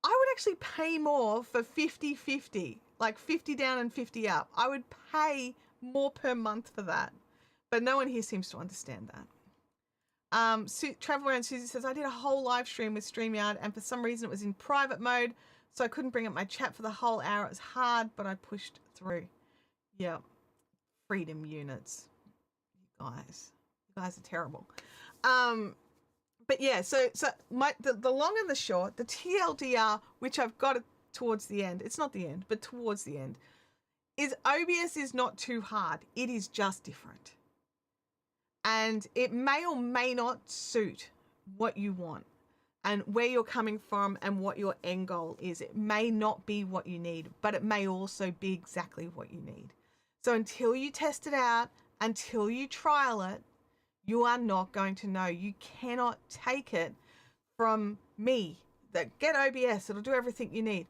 I would actually pay more for 50-50, like 50 down and 50 up. I would pay more per month for that. But no one here seems to understand that. Travel Around Susie says, I did a whole live stream with StreamYard, and for some reason it was in private mode, so I couldn't bring up my chat for the whole hour. It was hard, but I pushed through. Yeah. Freedom units. You guys are terrible. But yeah, so the long and the short, the TLDR, which I've got it towards the end, it's not the end, but towards the end, is OBS is not too hard. It is just different. And it may or may not suit what you want and where you're coming from and what your end goal is. It may not be what you need, but it may also be exactly what you need. So until you test it out, until you trial it, you are not going to know. You cannot take it from me that get OBS, it'll do everything you need.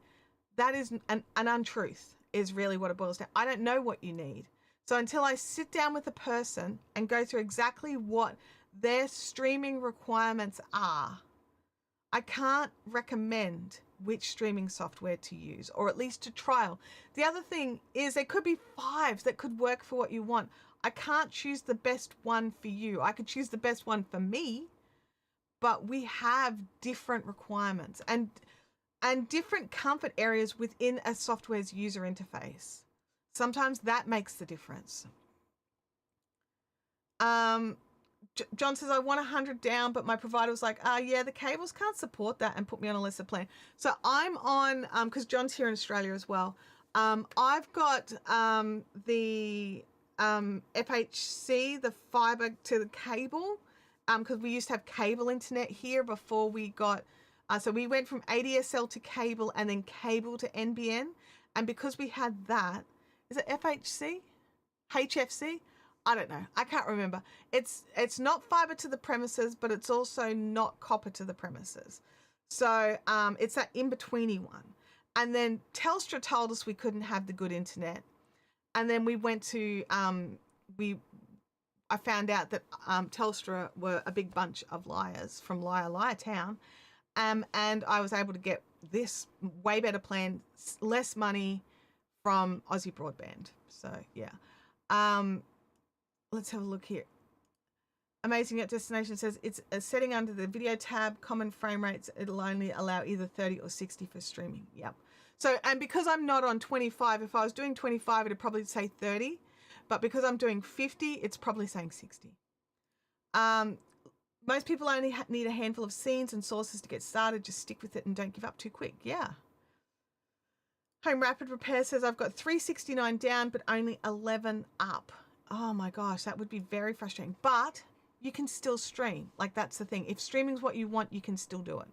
That is an untruth, is really what it boils down. I don't know what you need. So until I sit down with a person and go through exactly what their streaming requirements are, I can't recommend which streaming software to use, or at least to trial. The other thing is there could be 5 that could work for what you want. I can't choose the best one for you. I could choose the best one for me, but we have different requirements and different comfort areas within a software's user interface. Sometimes that makes the difference. John says, I want 100 down, but my provider was like, yeah, the cables can't support that, and put me on a lesser plan. So I'm on, because John's here in Australia as well. I've got the FHC, the fiber to the cable, because we used to have cable internet here before we got, so we went from ADSL to cable and then cable to NBN. And because we had that, is it FHC? HFC? I don't know. I can't remember. It's not fiber to the premises, but it's also not copper to the premises. So it's that in-betweeny one. And then Telstra told us we couldn't have the good internet. And then we went to, I found out that Telstra were a big bunch of liars from Liar Town. And I was able to get this way better plan, less money from Aussie Broadband. So yeah. Let's have a look here. Amazing at Destination says it's a setting under the video tab, common frame rates. It'll only allow either 30 or 60 for streaming. Yep. So, and because I'm not on 25, if I was doing 25, it'd probably say 30, but because I'm doing 50, it's probably saying 60. Most people only need a handful of scenes and sources to get started. Just stick with it and don't give up too quick. Yeah. Home Rapid Repair says I've got 369 down, but only 11 up. Oh my gosh, that would be very frustrating, but you can still stream. Like, that's the thing. If streaming's what you want, you can still do it.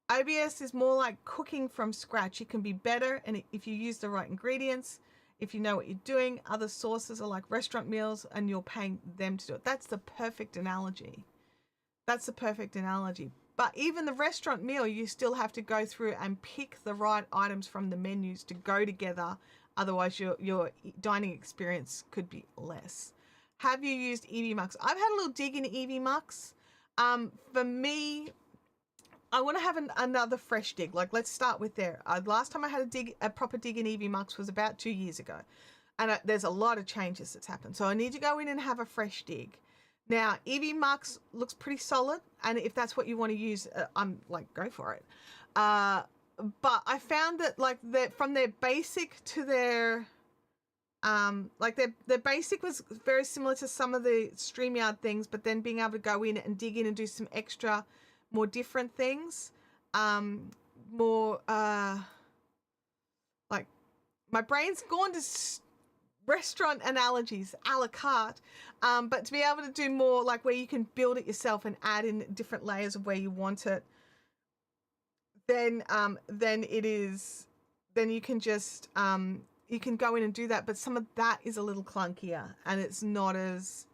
OBS is more like cooking from scratch. It can be better, and if you use the right ingredients, if you know what you're doing. Other sources are like restaurant meals, and you're paying them to do it. That's the perfect analogy. That's the perfect analogy. But even the restaurant meal, you still have to go through and pick the right items from the menus to go together. Otherwise, your dining experience could be less. Have you used EV Mux? I've had a little dig in EV Mux. For me, I want to have another fresh dig. Like, let's start with there. Last time I had a proper dig in EV Mux was about 2 years ago. And there's a lot of changes that's happened. So I need to go in and have a fresh dig. Now, EV Mux looks pretty solid. And if that's what you want to use, I'm like, go for it. But I found that like from their basic to their, like their basic was very similar to some of the StreamYard things, but then being able to go in and dig in and do some extra, more different things, more, like my brain's gone to restaurant analogies, a la carte, but to be able to do more like where you can build it yourself and add in different layers of where you want it, then you can just, you can go in and do that, but some of that is a little clunkier and it's not as,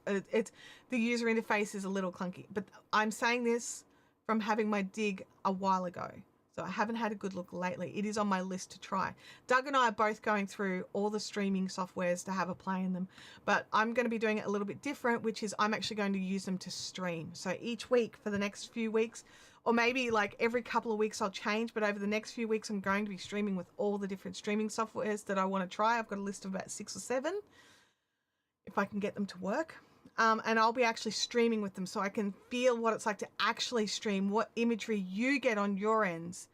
the user interface is a little clunky. But I'm saying this from having my dig a while ago. So I haven't had a good look lately. It is on my list to try. Doug and I are both going through all the streaming softwares to have a play in them, but I'm going to be doing it a little bit different, which is I'm actually going to use them to stream. So each week for the next few weeks, or maybe like every couple of weeks I'll change, but over the next few weeks I'm going to be streaming with all the different streaming softwares that I want to try. I've got a list of about 6 or 7 if I can get them to work. And I'll be actually streaming with them so I can feel what it's like to actually stream, what imagery you get on your ends.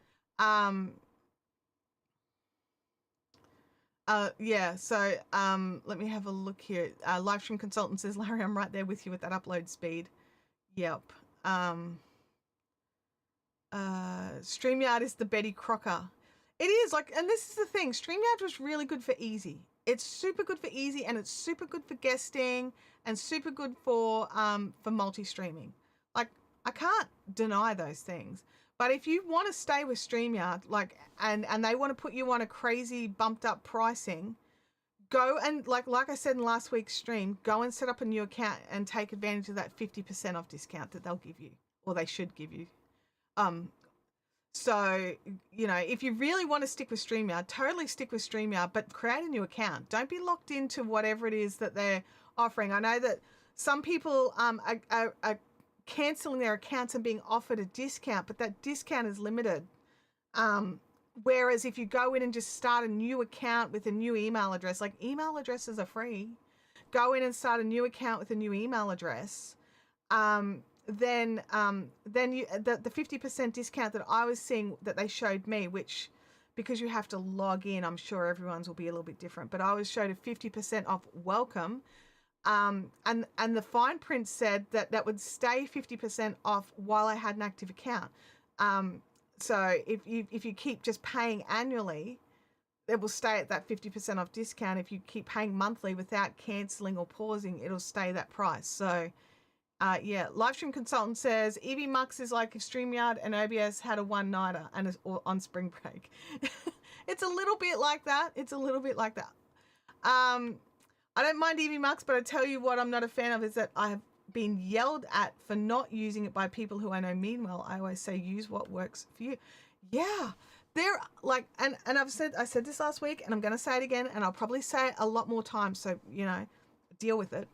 Yeah, so let me have a look here. Livestream Consultant says, Larry, I'm right there with you with that upload speed. Yep. StreamYard is the Betty Crocker. It is like, and this is the thing, StreamYard was really good for easy. It's super good for easy, and it's super good for guesting, and super good for multi-streaming. Like, I can't deny those things. But if you want to stay with StreamYard, like, and they want to put you on a crazy bumped up pricing, go and like I said in last week's stream, go and set up a new account and take advantage of that 50% off discount that they'll give you, or they should give you. So, you know, if you really want to stick with StreamYard, totally stick with StreamYard, but create a new account. Don't be locked into whatever it is that they're offering. I know that some people are canceling their accounts and being offered a discount, but that discount is limited. Whereas if you go in and just start a new account with a new email address, like email addresses are free, go in and start a new account with a new email address, then you, the 50% discount that I was seeing that they showed me, which because you have to log in, I'm sure everyone's will be a little bit different, but I was showed a 50% off welcome. And the fine print said that would stay 50% off while I had an active account. So if you keep just paying annually, it will stay at that 50% off discount. If you keep paying monthly without canceling or pausing, it'll stay that price. So yeah, Livestream Consultant says EV Mux is like if StreamYard and OBS had a one-nighter and is on spring break. It's a little bit like that. It's a little bit like that. I don't mind EV Mux, but I tell you what I'm not a fan of is that I have been yelled at for not using it by people who I know mean well. I always say use what works for you. Yeah, they're like, and I said this last week, and I'm going to say it again, and I'll probably say it a lot more times. So, you know, deal with it.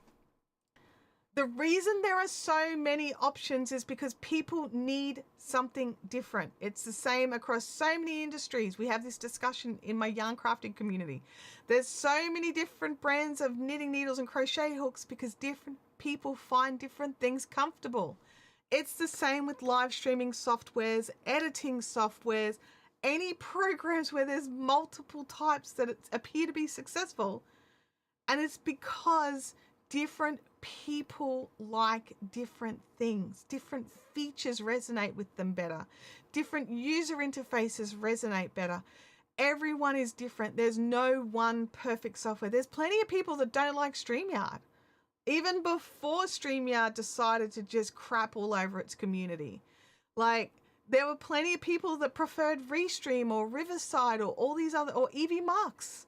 The reason there are so many options is because people need something different. It's the same across so many industries. We have this discussion in my yarn crafting community. There's so many different brands of knitting needles and crochet hooks because different people find different things comfortable. It's the same with live streaming softwares, editing softwares, any programs where there's multiple types that appear to be successful. And it's because different people like different things. Different features resonate with them better. Different user interfaces resonate better. Everyone is different. There's no one perfect software. There's plenty of people that don't like StreamYard. Even before StreamYard decided to just crap all over its community. Like, there were plenty of people that preferred Restream or Riverside or all these other, or EV Mux.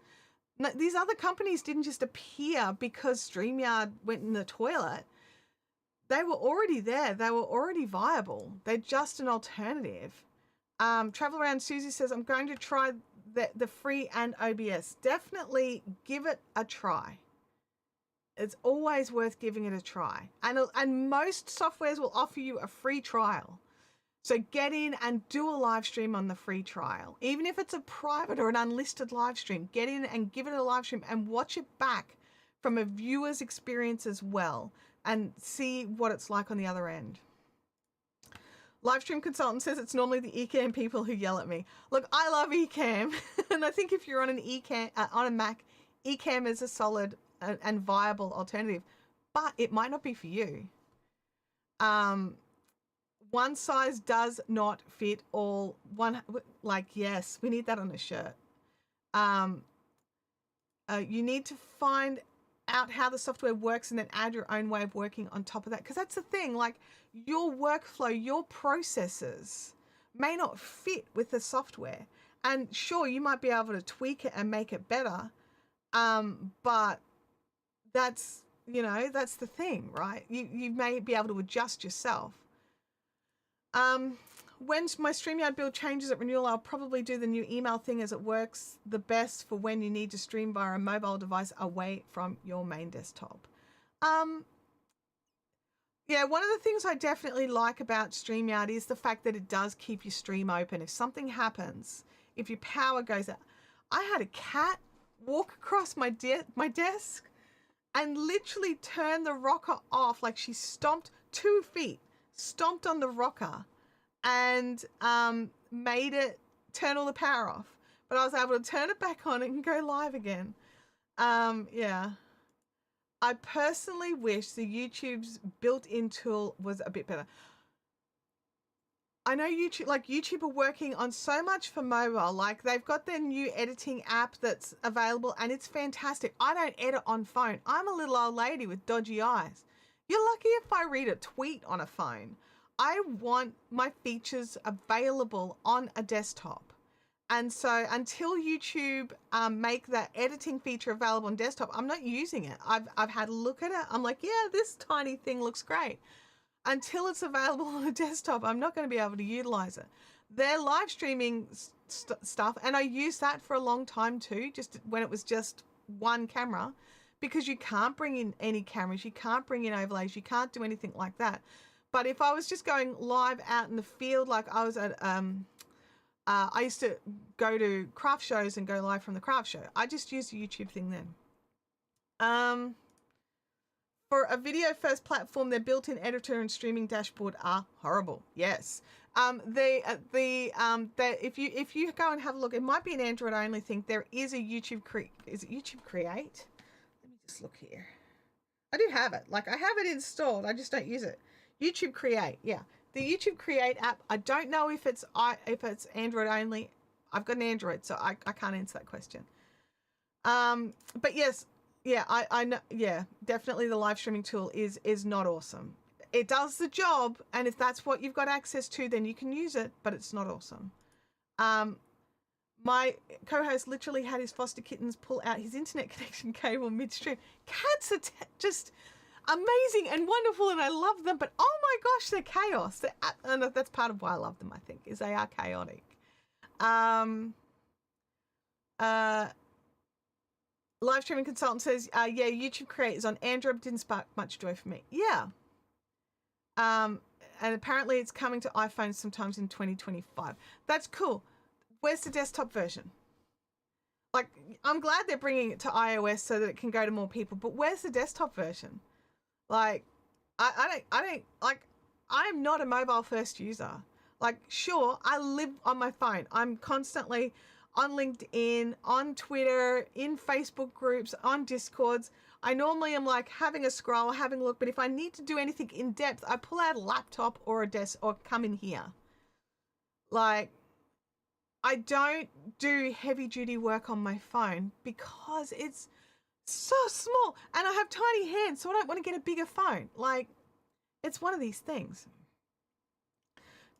These other companies didn't just appear because StreamYard went in the toilet. they were already there. They were already viable. They're just an alternative. Travel Around Susie says, I'm going to try the free and OBS. Definitely give it a try. It's always worth giving it a try. And most softwares will offer you a free trial. So get in and do a live stream on the free trial. Even if it's a private or an unlisted live stream, get in and give it a live stream and watch it back from a viewer's experience as well and see what it's like on the other end. Livestream consultant says it's normally the Ecamm people who yell at me. Look, I love Ecamm, and I think if you're on an Ecamm on a Mac, Ecamm is a solid and viable alternative, but it might not be for you. One size does not fit all. Yes, we need that on a shirt. You need to find out how the software works and then add your own way of working on top of that, because that's the thing, like your workflow, your processes may not fit with the software, and sure, you might be able to tweak it and make it better, but that's, that's the thing, right? You may be able to adjust yourself. When my StreamYard build changes at renewal, I'll probably do the new email thing, as it works the best for when you need to stream via a mobile device away from your main desktop. Yeah, one of the things I definitely like about StreamYard is the fact that it does keep your stream open. If something happens, if your power goes out, I had a cat walk across my desk and literally turn the rocker off. Like, she stomped 2 feet, stomped on the rocker, and made it turn all the power off. But I was able to turn it back on and go live again. Yeah. I personally wish the YouTube's built-in tool was a bit better. I know YouTube are working on so much for mobile. Like, they've got their new editing app that's available, and it's fantastic. I don't edit on phone. I'm a little old lady with dodgy eyes. You're lucky if I read a tweet on a phone. I want my features available on a desktop. And so until YouTube make that editing feature available on desktop, I'm not using it. I've had a look at it. I'm like, yeah, this tiny thing looks great. Until it's available on a desktop, I'm not going to be able to utilize it. Their live streaming stuff, and I used that for a long time too, just when it was just one camera, because you can't bring in any cameras, you can't bring in overlays, you can't do anything like that. But if I was just going live out in the field, like I was at, I used to go to craft shows and go live from the craft show. I just used the YouTube thing then. For a video first platform, their built-in editor and streaming dashboard are horrible. Yes. If you go and have a look, it might be an Android only thing. There is a YouTube is it YouTube Create? Let me just look here. I do have it. Like, I have it installed. I just don't use it. YouTube Create. Yeah. The YouTube Create app, I don't know if it's Android only. I've got an Android, so I can't answer that question. But yes, yeah, I know, yeah, definitely the live streaming tool is not awesome. It does the job, and if that's what you've got access to, then you can use it, but it's not awesome. My co-host literally had his foster kittens pull out his internet connection cable midstream. Cats are just amazing and wonderful, and I love them, but oh my gosh, they're chaos. And that's part of why I love them, I think, is they are chaotic. Live streaming consultant says, yeah, YouTube Create is on Android, didn't spark much joy for me. Yeah. And apparently it's coming to iPhones sometimes in 2025. That's cool. Where's the desktop version? Like, I'm glad they're bringing it to iOS so that it can go to more people, but where's the desktop version? Like, I don't, like, I'm not a mobile first user. Like, sure, I live on my phone. I'm constantly on LinkedIn, on Twitter, in Facebook groups, on Discords. I normally am like having a scroll, having a look, but if I need to do anything in depth, I pull out a laptop or a desk or come in here. Like, I don't do heavy duty work on my phone because it's so small and I have tiny hands, so I don't want to get a bigger phone. Like, it's one of these things.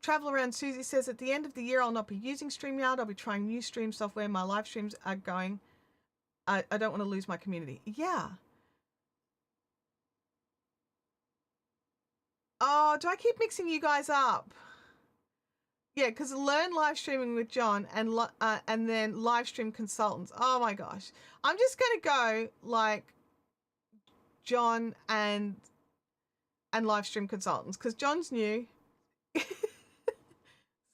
Travel Around Susie says, at the end of the year, I'll not be using StreamYard. I'll be trying new stream software. My live streams are going. I don't want to lose my community. Yeah. Oh, do I keep mixing you guys up? Yeah, because learn live streaming with John and then live stream consultants. Oh my gosh. I'm just going to go like John and live stream consultants because John's new.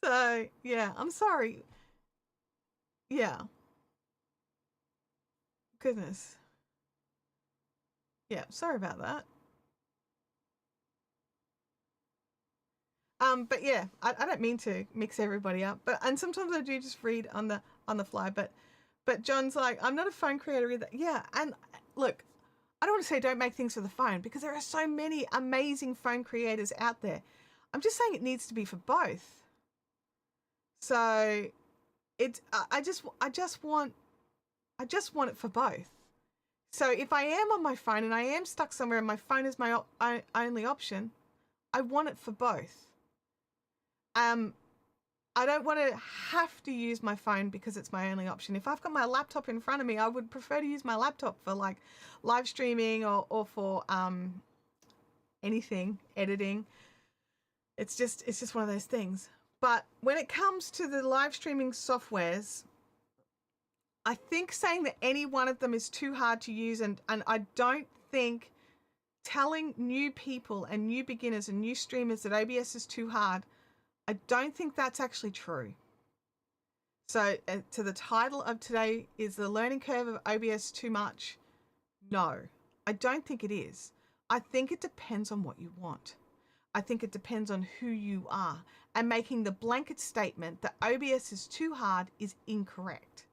So yeah, I'm sorry. Yeah. Goodness. Yeah, sorry about that. But yeah, I don't mean to mix everybody up, and sometimes I do just read on the fly. But John's like, I'm not a phone creator either. Yeah, and look, I don't want to say don't make things for the phone because there are so many amazing phone creators out there. I'm just saying it needs to be for both. So I just want it for both. So if I am on my phone and I am stuck somewhere and my phone is my only option, I want it for both. I don't want to have to use my phone because it's my only option. If I've got my laptop in front of me, I would prefer to use my laptop for like live streaming or for anything, editing. It's just one of those things. But when it comes to the live streaming softwares, I think saying that any one of them is too hard to use, and I don't think telling new people and new beginners and new streamers that OBS is too hard, I don't think that's actually true. So to the title of today, is the learning curve of OBS too much? No, I don't think it is. I think it depends on what you want. I think it depends on who you are, and making the blanket statement that OBS is too hard is incorrect.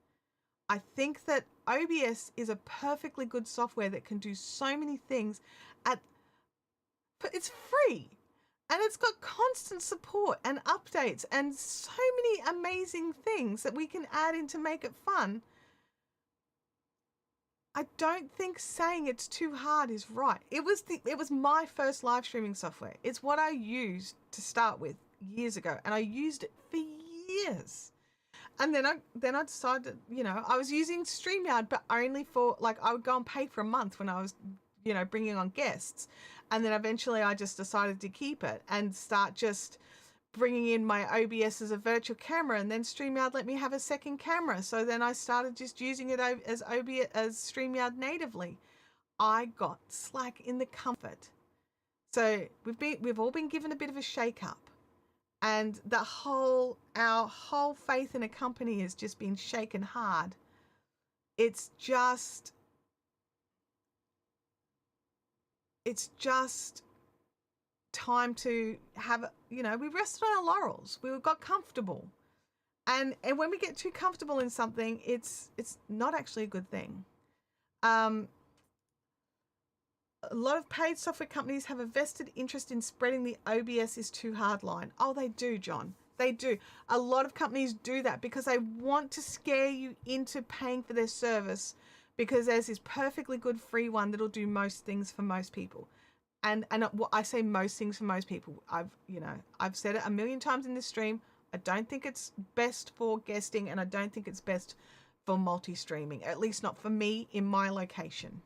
I think that OBS is a perfectly good software that can do so many things but it's free. And it's got constant support and updates and so many amazing things that we can add in to make it fun. I don't think saying it's too hard is right. It was my first live streaming software. It's what I used to start with years ago, and I used it for years. And then I decided, I was using StreamYard, but only for like I would go and pay for a month when I was, bringing on guests. And then eventually I just decided to keep it and start just bringing in my OBS as a virtual camera, and then StreamYard let me have a second camera. So then I started just using it as OBS, as StreamYard natively. I got slack in the comfort. So we've all been given a bit of a shake up, and our whole faith in a company has just been shaken hard. It's just time to have, we rested on our laurels. We got comfortable. And when we get too comfortable in something, it's not actually a good thing. A lot of paid software companies have a vested interest in spreading the OBS is too hard line. Oh, they do, John. They do. A lot of companies do that because they want to scare you into paying for their service, because there's this perfectly good free one that'll do most things for most people. And I say most things for most people. I've said it a million times in this stream. I don't think it's best for guesting, and I don't think it's best for multi-streaming, at least not for me in my location.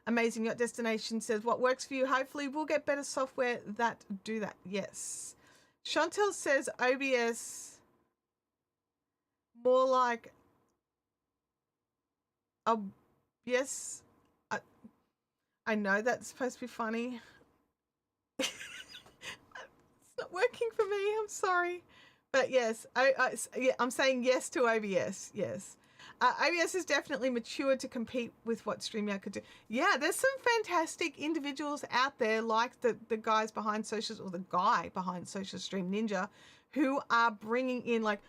Amazing Yacht Destination says, what works for you? Hopefully we'll get better software that do that. Yes. Chantelle says OBS more like yes. I know that's supposed to be funny. It's not working for me. I'm sorry. But yes, I'm saying yes to OBS. Yes. OBS is definitely matured to compete with what StreamYard could do. Yeah, there's some fantastic individuals out there, like the guys behind Socials, or the guy behind Social Stream Ninja, who are bringing in, like,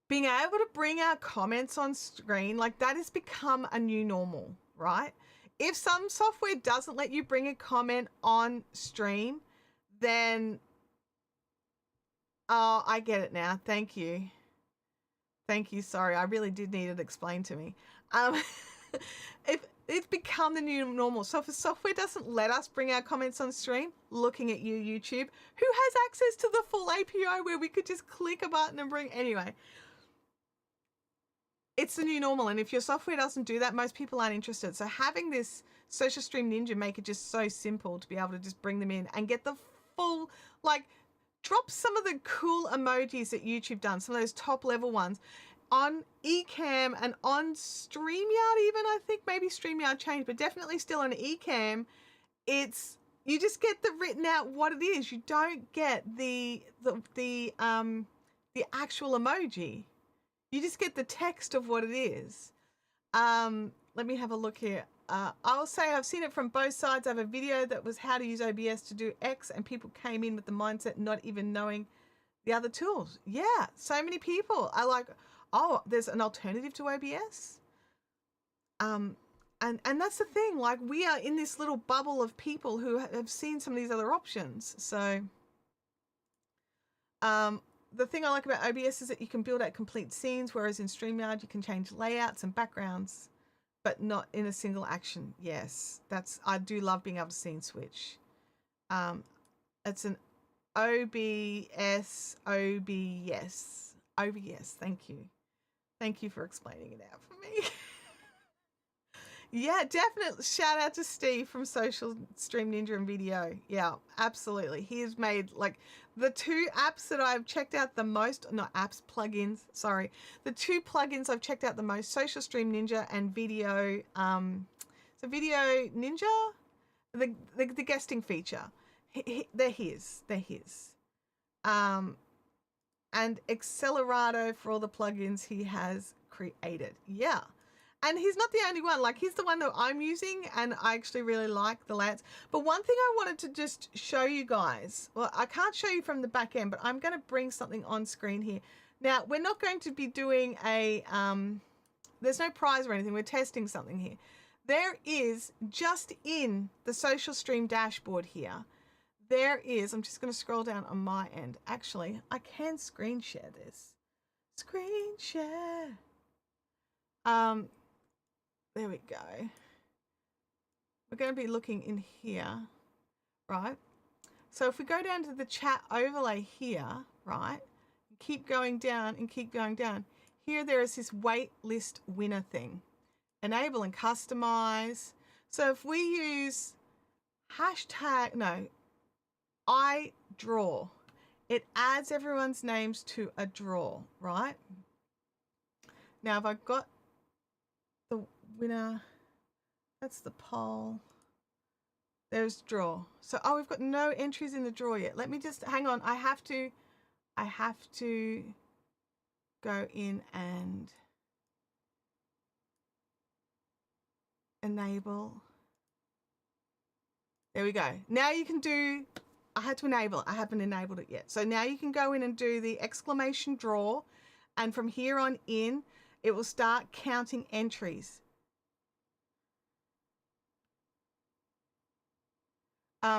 being able to bring our comments on screen. Like, that has become a new normal, right? If some software doesn't let you bring a comment on stream, then oh, I get it now. Thank you. Thank you. Sorry, I really did need it explained to me. If it's become the new normal. So if a software doesn't let us bring our comments on stream, looking at you, YouTube, who has access to the full API where we could just click a button and bring, anyway. it's the new normal. And if your software doesn't do that, most people aren't interested. So having this Social Stream Ninja make it just so simple to be able to just bring them in and get the full, like, drop some of the cool emojis that YouTube done, some of those top level ones on Ecamm and on StreamYard even. I think maybe StreamYard changed, but definitely still on Ecamm. It's, you just get the written out what it is. You don't get the actual emoji. You just get the text of what it is. Let me have a look here. I'll say I've seen it from both sides. I have a video that was how to use OBS to do X, and people came in with the mindset not even knowing the other tools. Yeah, so many people are like, oh, there's an alternative to OBS. And that's the thing. Like, we are in this little bubble of people who have seen some of these other options. So, the thing I like about OBS is that you can build out complete scenes, whereas in StreamYard you can change layouts and backgrounds, but not in a single action. Yes, I do love being able to scene switch. It's an OBS. Thank you. Thank you for explaining it out for me. Yeah, definitely. Shout out to Steve from Social Stream Ninja and Video. Yeah, absolutely. He has made, like, the two apps that I've checked out the most, not apps, plugins, sorry. The two plugins I've checked out the most, Social Stream Ninja and Video, so Video Ninja, the guesting feature. They're his. And Accelerato for all the plugins he has created. Yeah. And he's not the only one. Like, he's the one that I'm using, and I actually really like the layouts. But one thing I wanted to just show you guys, well, I can't show you from the back end, but I'm going to bring something on screen here. Now, we're not going to be doing a, there's no prize or anything. We're testing something here. There is, just in the Social Stream dashboard here, there is, I'm just going to scroll down on my end. Actually, I can screen share this. Screen share. There we go. We're going to be looking in here, right? So if we go down to the chat overlay here, right, keep going down and keep going down, here there is this wait list winner thing. Enable and customize. So if we use I draw, it adds everyone's names to a draw, right? Now, if I've got the winner, that's the poll. There's draw. So, oh, we've got no entries in the draw yet. Let me just, hang on. I have to go in and enable. There we go. Now you can do, I had to enable it. I haven't enabled it yet. So now you can go in and do the exclamation draw. And from here on in, it will start counting entries.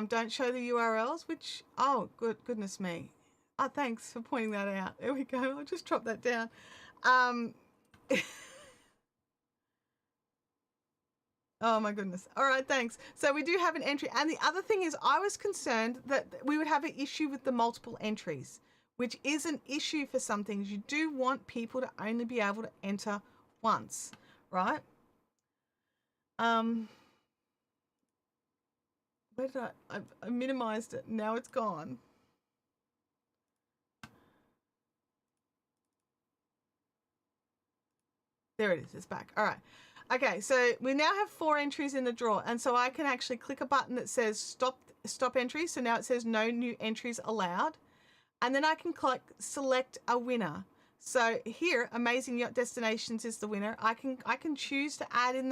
Don't show the URLs, which, oh, goodness me. Oh, thanks for pointing that out. There we go. I'll just drop that down. Oh my goodness. All right, thanks. So we do have an entry. And the other thing is, I was concerned that we would have an issue with the multiple entries, which is an issue for some things. You do want people to only be able to enter once, right? Where did I minimized it. Now it's gone. There it is. It's back. All right. Okay, so we now have 4 entries in the draw, and so I can actually click a button that says stop entry. So now it says no new entries allowed, and then I can select a winner. So here, Amazing Yacht Destinations is the winner. I can choose to add in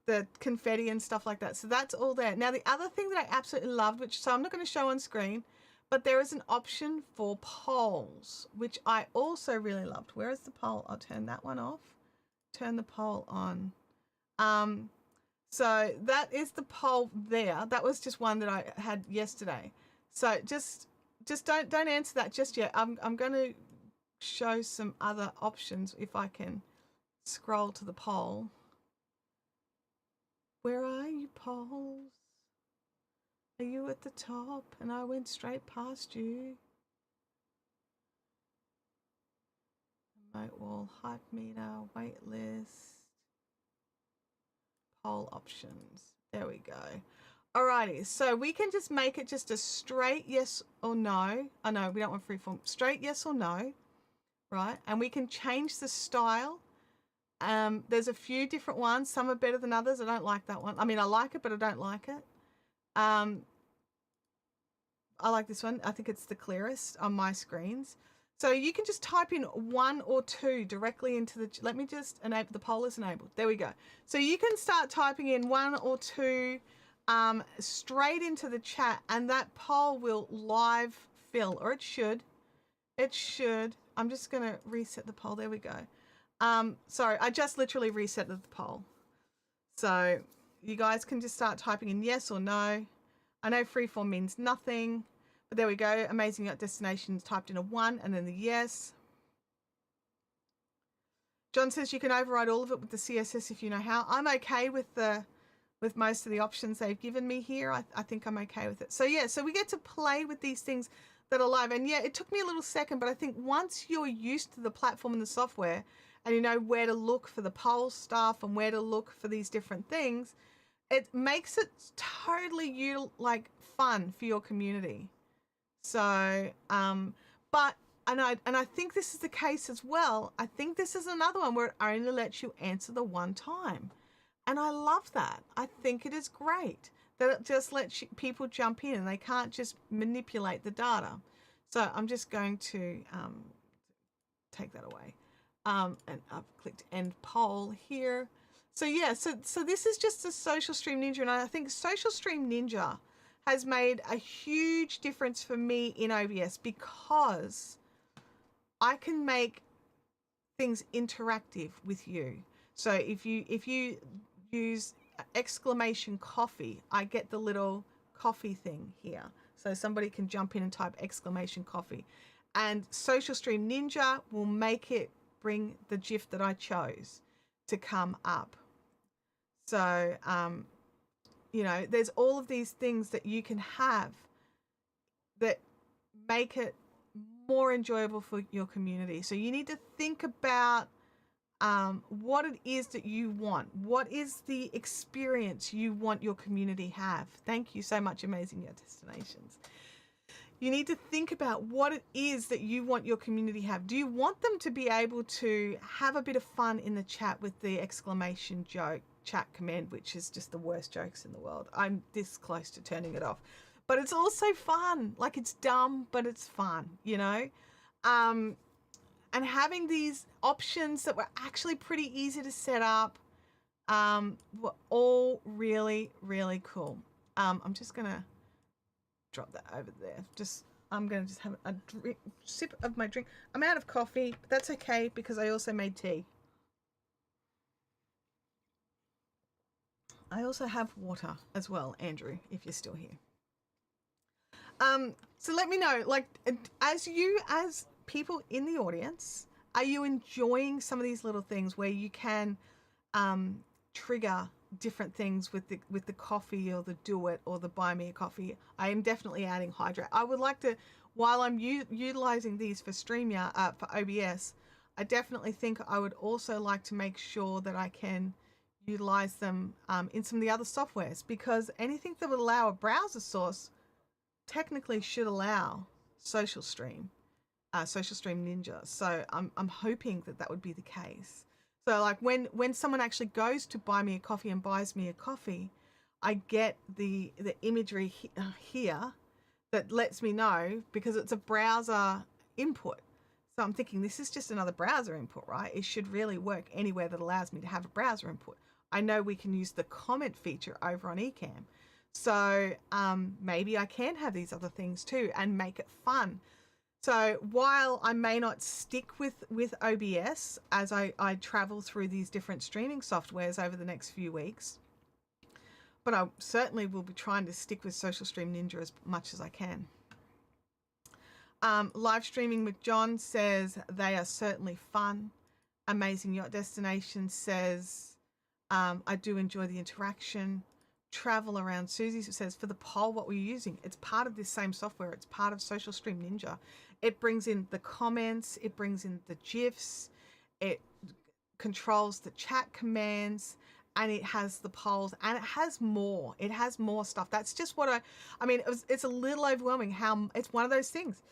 the confetti and stuff like that. So that's all there. Now the other thing that I absolutely loved, so I'm not going to show on screen, but there is an option for polls, which I also really loved. Where is the poll? I'll turn that one off. Turn the poll on. So that is the poll there. That was just one that I had yesterday. So just don't answer that just yet. I'm going to show some other options if I can scroll to the poll. Where are you, polls? Are you at the top? And I went straight past you. remote wall, hype meter, wait list, poll options. There we go. Alrighty, so we can just make it just a straight yes or no. Oh no, we don't want freeform. Straight yes or no, right? And we can change the style. There's a few different ones. Some are better than others. I don't like that one. I mean, I like it, but I don't like it. I like this one. I think it's the clearest on my screens. So you can just type in 1 or 2 directly into the, let me just enable, the poll is enabled. There we go. So you can start typing in 1 or 2 straight into the chat, and that poll will live fill, or it should. It should. I'm just going to reset the poll. There we go. Sorry, I just literally reset the poll. So you guys can just start typing in yes or no. I know freeform means nothing, but there we go. Amazing Yacht Destinations typed in a 1 and then the yes. John says you can override all of it with the CSS if you know how. I'm okay with most of the options they've given me here. I think I'm okay with it. So yeah, so we get to play with these things that are live. And yeah, it took me a little second, but I think once you're used to the platform and the software and you know where to look for the poll stuff and where to look for these different things, it makes it totally like fun for your community. So, but and I think this is the case as well. I think this is another one where it only lets you answer the one time. And I love that. I think it is great that it just lets people jump in and they can't just manipulate the data. So I'm just going to take that away. And I've clicked end poll here. So yeah, so this is just a Social Stream Ninja, and I think Social Stream Ninja has made a huge difference for me in OBS because I can make things interactive with you. So if you use exclamation coffee, I get the little coffee thing here. So somebody can jump in and type exclamation coffee. And Social Stream Ninja will make it bring the GIF that I chose to come up. So, you know, there's all of these things that you can have that make it more enjoyable for your community. So you need to think about what it is that you want. What is the experience you want your community have? Thank you so much, Amazing Yacht Destinations. You need to think about what it is that you want your community have. Do you want them to be able to have a bit of fun in the chat with the exclamation joke chat command, which is just the worst jokes in the world? I'm this close to turning it off. But it's also fun. Like, it's dumb, but it's fun, you know? And having these options that were actually pretty easy to set up were all really, really cool. I'm just going to drop that over there. I'm going to just have a sip of my drink. I'm out of coffee, but that's okay because I also made tea. I also have water as well, Andrew, if you're still here. So let me know, like, as people in the audience, are you enjoying some of these little things where you can trigger different things with the coffee or the do it or the buy me a coffee? I am definitely adding hydrate. I would like to, while I'm utilizing these for StreamYard, for OBS, I definitely think I would also like to make sure that I can utilize them in some of the other softwares, because anything that would allow a browser source technically should allow Social Stream Ninja. So I'm hoping that would be the case. So like when someone actually goes to buy me a coffee and buys me a coffee, I get the imagery here that lets me know, because it's a browser input. So I'm thinking this is just another browser input, right? It should really work anywhere that allows me to have a browser input. I know we can use the comment feature over on Ecamm. So maybe I can have these other things too and make it fun. So while I may not stick with OBS as I travel through these different streaming softwares over the next few weeks, but I certainly will be trying to stick with Social Stream Ninja as much as I can. Live streaming with John says they are certainly fun. Amazing Yacht Destination says I do enjoy the interaction. Travel Around Susie says, for the poll, what we're using, it's part of this same software. It's part of Social Stream Ninja. It brings in the comments, it brings in the GIFs, it controls the chat commands, and it has the polls, and it has more. It has more stuff. That's just what I mean, it's a little overwhelming how it's one of those things.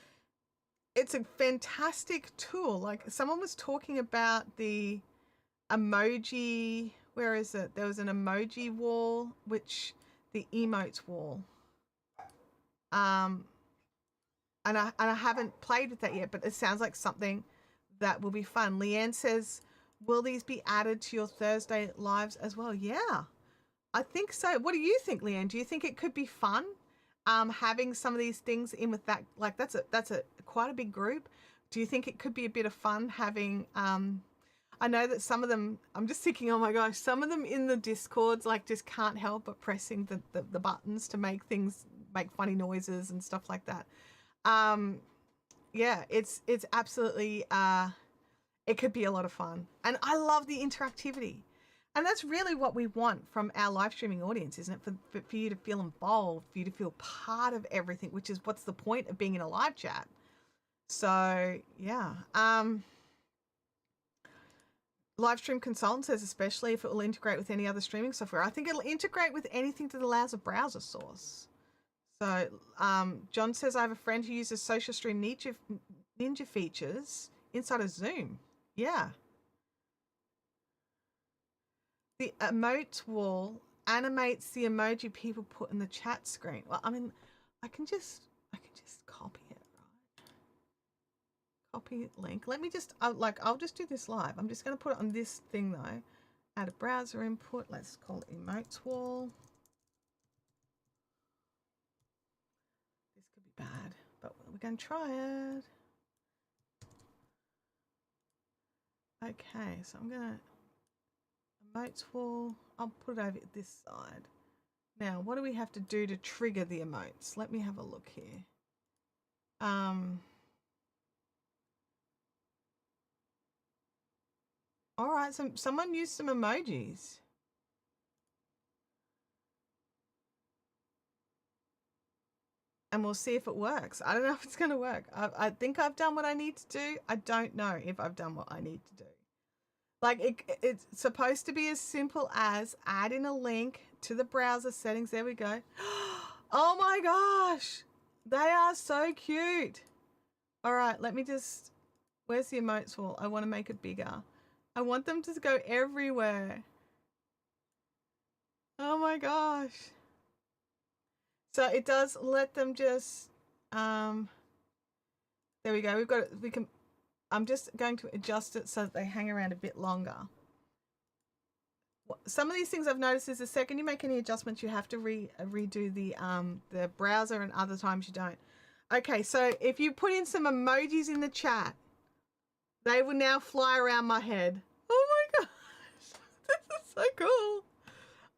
It's a fantastic tool. Like someone was talking about the emoji, where is it? There was an emoji wall, which the emotes wall. And I haven't played with that yet, but it sounds like something that will be fun. Leanne says, will these be added to your Thursday lives as well? Yeah, I think so. What do you think, Leanne? Do you think it could be fun having some of these things in with that? Like that's a quite a big group. Do you think it could be a bit of fun having I know that some of them, I'm just thinking, oh my gosh, some of them in the Discords like just can't help but pressing the buttons to make funny noises and stuff like that. Yeah, it's absolutely it could be a lot of fun, and I love the interactivity, and that's really what we want from our live streaming audience, isn't it? For you to feel involved, for you to feel part of everything, which is what's the point of being in a live chat. So yeah, Live Stream Consultant says especially if it will integrate with any other streaming software. I think it'll integrate with anything that allows a browser source. So John says, I have a friend who uses Social Stream Ninja features inside of Zoom. Yeah. The emote wall animates the emoji people put in the chat screen. Well, I mean, I can just copy it, right? Copy link. Let me just, I'll just do this live. I'm just going to put it on this thing though. Add a browser input. Let's call it emotes wall. This could be bad, but we're going to try it. Okay, so I'm going to emotes wall. I'll put it over this side. Now, what do we have to do to trigger the emotes? Let me have a look here. All right, so someone used some emojis. And we'll see if it works. I don't know if it's going to work. I think I've done what I need to do. I don't know if I've done what I need to do. Like it's supposed to be as simple as add in a link to the browser settings. There we go. Oh my gosh. They are so cute. All right, let me just, where's the emotes wall? I want to make it bigger. I want them to go everywhere. Oh my gosh. So it does let them just, there we go. I'm just going to adjust it so that they hang around a bit longer. Some of these things I've noticed is the second you make any adjustments, you have to redo the browser, and other times you don't. Okay, so if you put in some emojis in the chat, they will now fly around my head. Oh my gosh, this is so cool.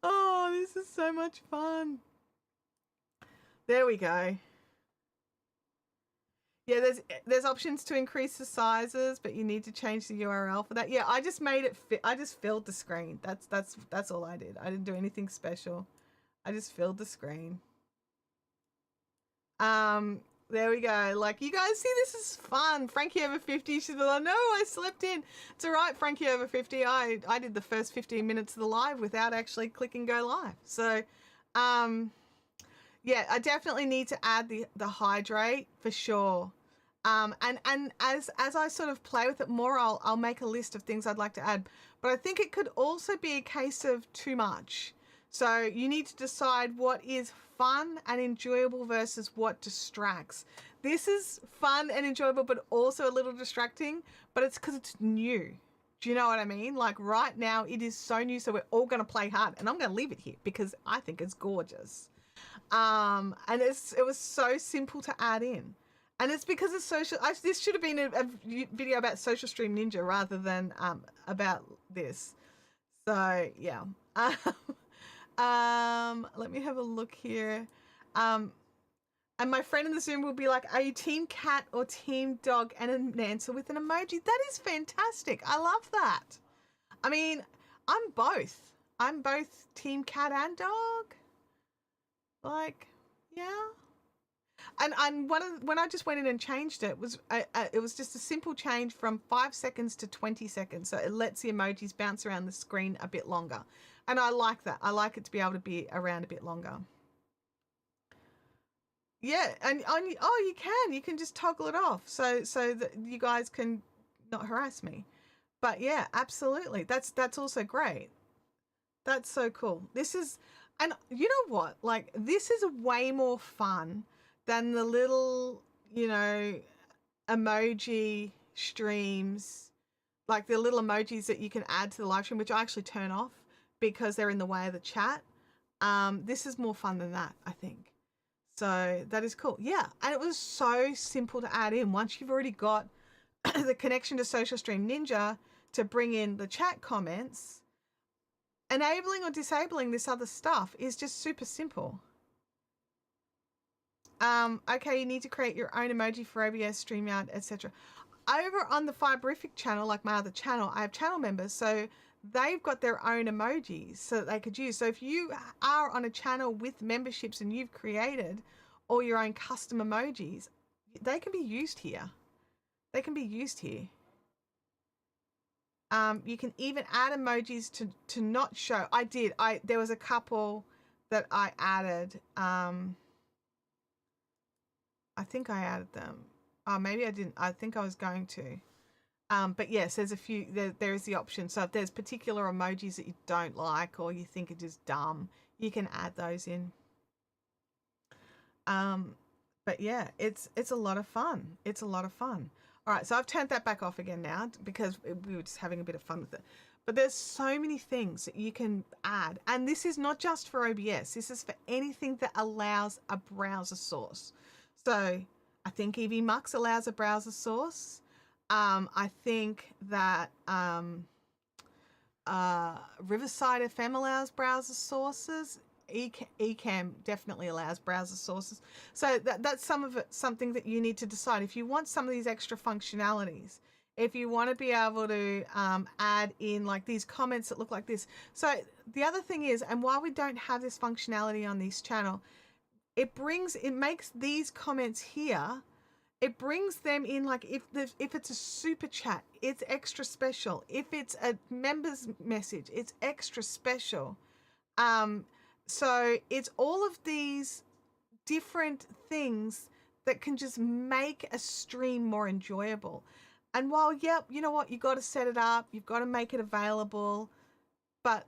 Oh, this is so much fun. There we go. Yeah, there's options to increase the sizes, but you need to change the URL for that. Yeah, I just made it fit. I just filled the screen. That's all I did. I didn't do anything special. I just filled the screen. There we go. Like, you guys see, this is fun. Frankie over 50, she's like, no, I slept in. It's all right, Frankie over 50. I did the first 15 minutes of the live without actually clicking go live. So, yeah, I definitely need to add the hydrate for sure. And as I sort of play with it more, I'll make a list of things I'd like to add. But I think it could also be a case of too much. So you need to decide what is fun and enjoyable versus what distracts. This is fun and enjoyable, but also a little distracting, but it's because it's new. Do you know what I mean? Like right now, it is so new, so we're all going to play hard, and I'm going to leave it here because I think it's gorgeous. And it was so simple to add in. And it's because of this should have been a video about Social Stream Ninja rather than about this. So yeah. Let me have a look here. And my friend in the Zoom will be like, are you team cat or team dog? And an answer with an emoji. That is fantastic. I love that. I mean, I'm both. I'm both team cat and dog. Like, yeah. And when I just went in and changed it, it was just a simple change from 5 seconds to 20 seconds. So it lets the emojis bounce around the screen a bit longer. And I like that. I like it to be able to be around a bit longer. Yeah, and oh, you can just toggle it off so that you guys can not harass me. But yeah, absolutely. That's also great. That's so cool. This is, and you know what? Like, this is way more fun than the little, emoji streams, like the little emojis that you can add to the live stream, which I actually turn off because they're in the way of the chat. This is more fun than that, I think. So that is cool. Yeah, and it was so simple to add in. Once you've already got the connection to Social Stream Ninja to bring in the chat comments, enabling or disabling this other stuff is just super simple. Okay, you need to create your own emoji for OBS, StreamYard, etc. Over on the Fiberific channel, like my other channel, I have channel members, so they've got their own emojis so that they could use. So if you are on a channel with memberships and you've created all your own custom emojis, they can be used here. They can be used here. You can even add emojis to not show. There was a couple that I added. I think I added them. Oh, maybe I didn't. I think I was going to. But yes, there's a few, there is the option. So if there's particular emojis that you don't like or you think are just dumb, you can add those in. But yeah, it's a lot of fun. It's a lot of fun. All right, so I've turned that back off again now because we were just having a bit of fun with it. But there's so many things that you can add. And this is not just for OBS. This is for anything that allows a browser source. So I think EVMux allows a browser source. I think that Riverside FM allows browser sources. Ecamm definitely allows browser sources. So that's something that you need to decide. If you want some of these extra functionalities, if you want to be able to add in like these comments that look like this. So the other thing is, and while we don't have this functionality on this channel, it makes these comments here, it brings them in, like if it's a super chat, it's extra special. If it's a member's message, it's extra special. So it's all of these different things that can just make a stream more enjoyable. And while, yep, you know what, you got to set it up, you've got to make it available. But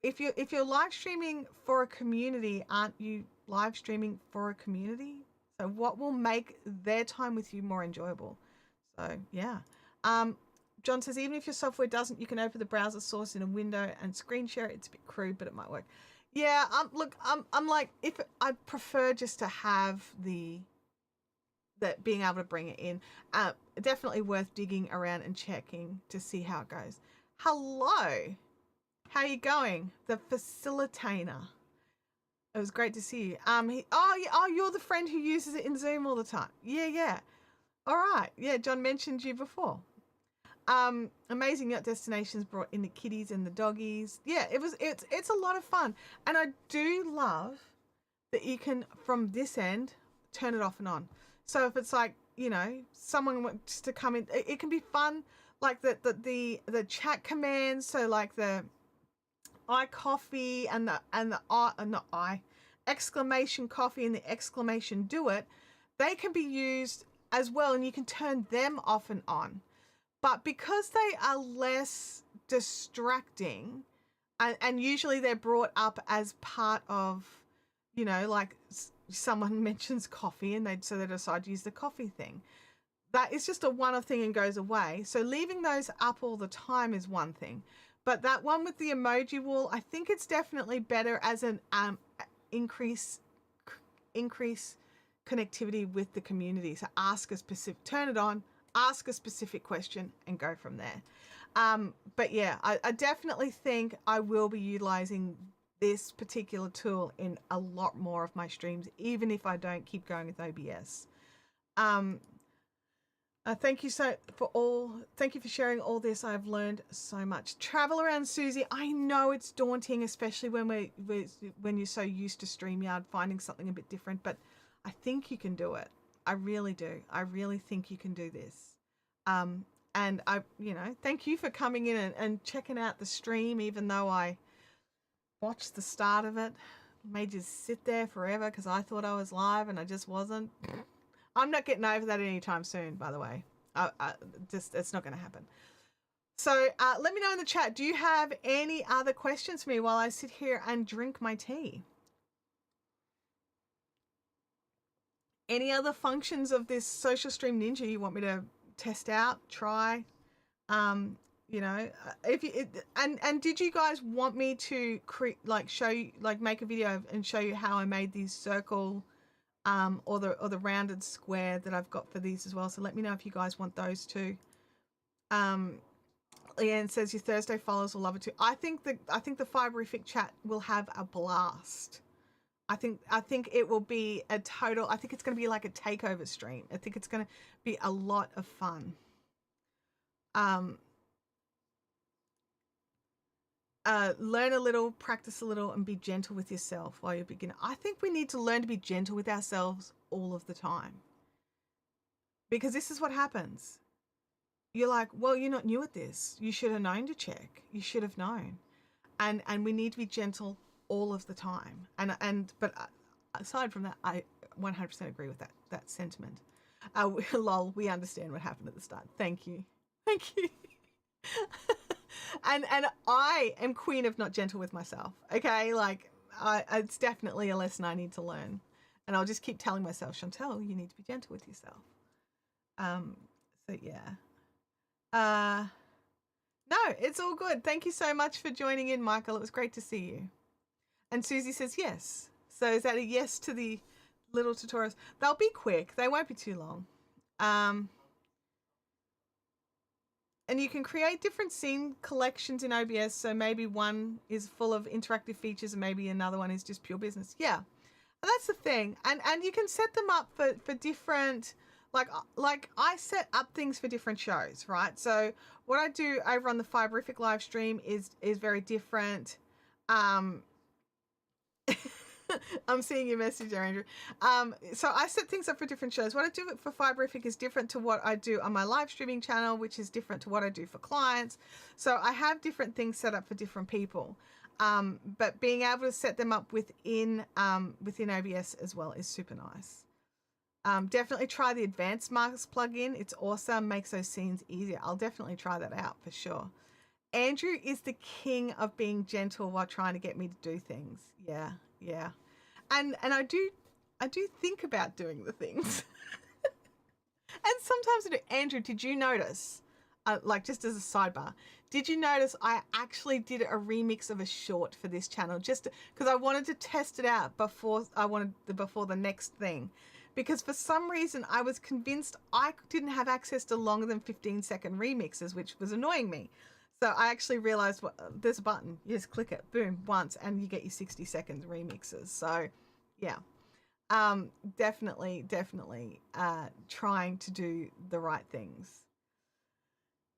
if you're live streaming for a community, aren't you live streaming for a community? So what will make their time with you more enjoyable? So yeah. John says, even if your software doesn't, you can open the browser source in a window and screen share it. It's a bit crude, but it might work. Yeah. Look, I'm like, if I prefer just to have that being able to bring it in. Definitely worth digging around and checking to see how it goes. Hello. How you going? The facilitator. It was great to see you. You're the friend who uses it in Zoom all the time. Yeah. All right. Yeah, John mentioned you before. Amazing yacht destinations brought in the kitties and the doggies. Yeah, it's a lot of fun. And I do love that you can, from this end, turn it off and on. So if it's like, someone wants to come in, it can be fun, like the chat commands. So like the iCoffee and the exclamation coffee and the exclamation do it, they can be used as well, and you can turn them off and on. But because they are less distracting, and usually they're brought up as part of, like someone mentions coffee and they decide to use the coffee thing. That is just a one-off thing and goes away. So leaving those up all the time is one thing. But that one with the emoji wall, I think it's definitely better as an increase connectivity with the community. So turn it on, ask a specific question and go from there. But yeah, I definitely think I will be utilizing this particular tool in a lot more of my streams, even if I don't keep going with OBS. Thank you for sharing all this. I've learned so much. Travel around, Susie. I know it's daunting, especially when you're so used to StreamYard, finding something a bit different. But I think you can do it. I really do. I really think you can do this. And I, thank you for coming in and checking out the stream, even though I watched the start of it. Made you sit there forever because I thought I was live and I just wasn't. I'm not getting over that anytime soon, by the way. It's not going to happen. So let me know in the chat, do you have any other questions for me while I sit here and drink my tea? Any other functions of this Social Stream Ninja you want me to test out, try? If you and did you guys want me to show you, make a video and show you how I made these circle or the rounded square that I've got for these as well? So let me know if you guys want those too. Leanne says your Thursday followers will love it too. I think the Fiberific chat will have a blast. I think it will be a total. I think it's going to be like a takeover stream. I think it's going to be a lot of fun. Learn a little, practice a little, and be gentle with yourself while you're beginning. I think we need to learn to be gentle with ourselves all of the time, because this is what happens. You're like, well, you're not new at this. You should have known to check. You should have known, and we need to be gentle all of the time. But aside from that, I 100% agree with that sentiment. Lol, we understand what happened at the start. Thank you. And I am queen of not gentle with myself. Okay, it's definitely a lesson I need to learn, and I'll just keep telling myself, Chantelle, you need to be gentle with yourself. So yeah. No, it's all good. Thank you so much for joining in, Michael. It was great to see you. And Susie says yes. So is that a yes to the little tutorials? They'll be quick. They won't be too long. And you can create different scene collections in OBS. So maybe one is full of interactive features and maybe another one is just pure business. Yeah, and that's the thing. And you can set them up for different, like I set up things for different shows, right? So what I do over on the Fiberific live stream is very different. I'm seeing your message there, Andrew. So I set things up for different shows. What I do for Fiberific is different to what I do on my live streaming channel, which is different to what I do for clients. So I have different things set up for different people. But being able to set them up within OBS as well is super nice. Definitely try the advanced mask plugin. It's awesome, makes those scenes easier. I'll definitely try that out for sure. Andrew is the king of being gentle while trying to get me to do things. Yeah. And I do think about doing the things. And sometimes I do. Andrew, did you notice, just as a sidebar, did you notice I actually did a remix of a short for this channel just because I wanted to test it out before the next thing. Because for some reason I was convinced I didn't have access to longer than 15-second remixes, which was annoying me. So I actually realized there's a button. You just click it, boom, once, and you get your 60 seconds remixes. So, yeah, definitely trying to do the right things.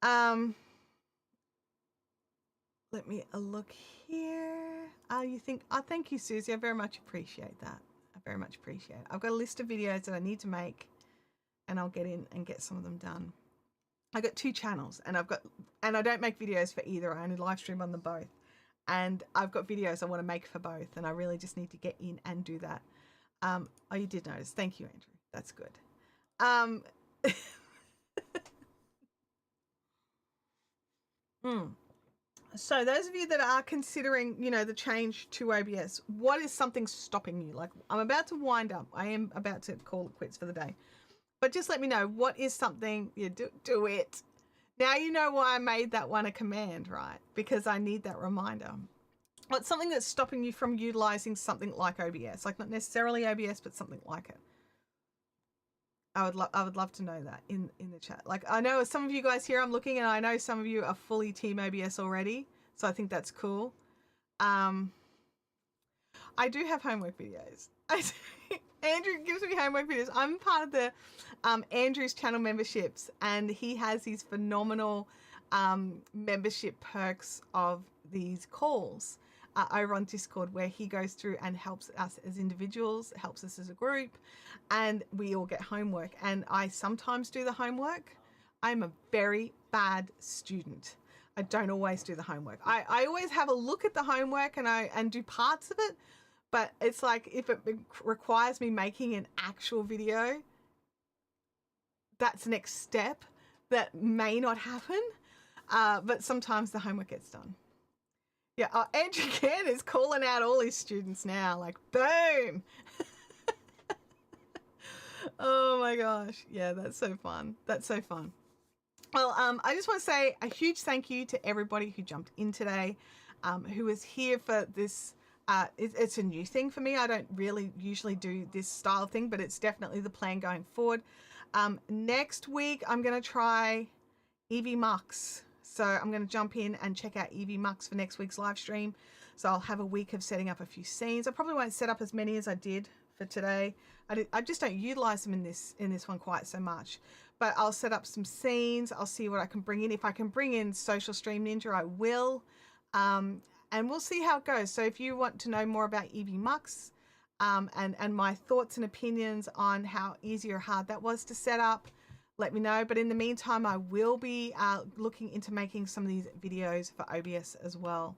Let me look here. Thank you, Susie. I very much appreciate that. I very much appreciate it. I've got a list of videos that I need to make, and I'll get in and get some of them done. I got 2 channels, and I don't make videos for either. I only live stream on them both, and I've got videos I want to make for both, and I really just need to get in and do that. Oh, you did notice. Thank you, Andrew. That's good. So those of you that are considering, the change to OBS, what is something stopping you? Like, I'm about to wind up. I am about to call it quits for the day. But just let me know, what is something you do it. Now you know why I made that one a command, right? Because I need that reminder. What's something that's stopping you from utilizing something like OBS? Like, not necessarily OBS, but something like it. I would love to know that in the chat. Like, I know some of you guys here, I'm looking, and I know some of you are fully team OBS already. So I think that's cool. I do have homework videos. Andrew gives me homework videos. I'm part of the Andrew's channel memberships, and he has these phenomenal membership perks of these calls. over on Discord, where he goes through and helps us as individuals, helps us as a group, and we all get homework. And I sometimes do the homework. I'm a very bad student. I don't always do the homework. I always have a look at the homework and do parts of it, but it's like if it requires me making an actual video, that's the next step that may not happen. But sometimes the homework gets done. Yeah, Andrew Ken is calling out all his students now, like, boom. Oh my gosh. Yeah, that's so fun. That's so fun. Well, I just want to say a huge thank you to everybody who jumped in today, who was here for this. It's a new thing for me. I don't really usually do this style thing, but it's definitely the plan going forward. Next week, I'm going to try Evie Mux. So I'm going to jump in and check out Evie Mux for next week's live stream. So I'll have a week of setting up a few scenes. I probably won't set up as many as I did for today. I just don't utilize them in this one quite so much. But I'll set up some scenes. I'll see what I can bring in. If I can bring in Social Stream Ninja, I will. And we'll see how it goes. So if you want to know more about Evie Mux and my thoughts and opinions on how easy or hard that was to set up, let me know. But in the meantime, I will be looking into making some of these videos for OBS as well.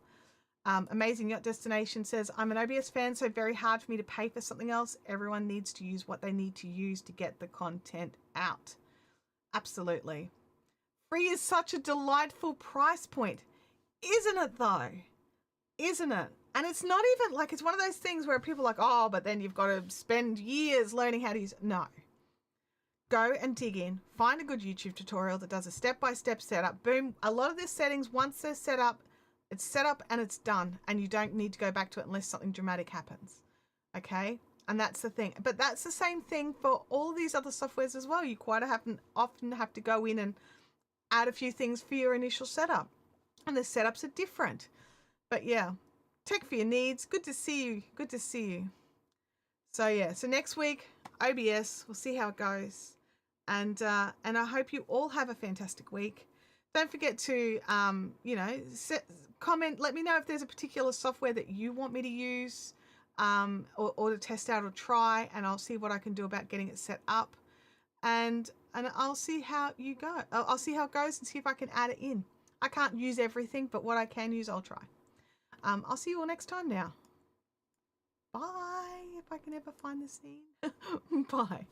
Amazing Yacht Destination says, I'm an OBS fan, so very hard for me to pay for something else. Everyone needs to use what they need to use to get the content out. Absolutely. Free is such a delightful price point. Isn't it though? Isn't it? And it's not even like, it's one of those things where people are like, oh, but then you've got to spend years learning how to use it. No. Go and dig in, find a good YouTube tutorial that does a step-by-step setup. Boom. A lot of the settings, once they're set up, it's set up and it's done. And you don't need to go back to it unless something dramatic happens. Okay? And that's the thing. But that's the same thing for all these other softwares as well. You quite often have to go in and add a few things for your initial setup. And the setups are different. But yeah, tech for your needs. Good to see you. Good to see you. So yeah, so next week, OBS. We'll see how it goes. And I hope you all have a fantastic week. Don't forget to, comment. Let me know if there's a particular software that you want me to use or to test out or try, and I'll see what I can do about getting it set up. And I'll see how you go. I'll see how it goes and see if I can add it in. I can't use everything, but what I can use, I'll try. I'll see you all next time now. Bye, if I can ever find the scene. Bye.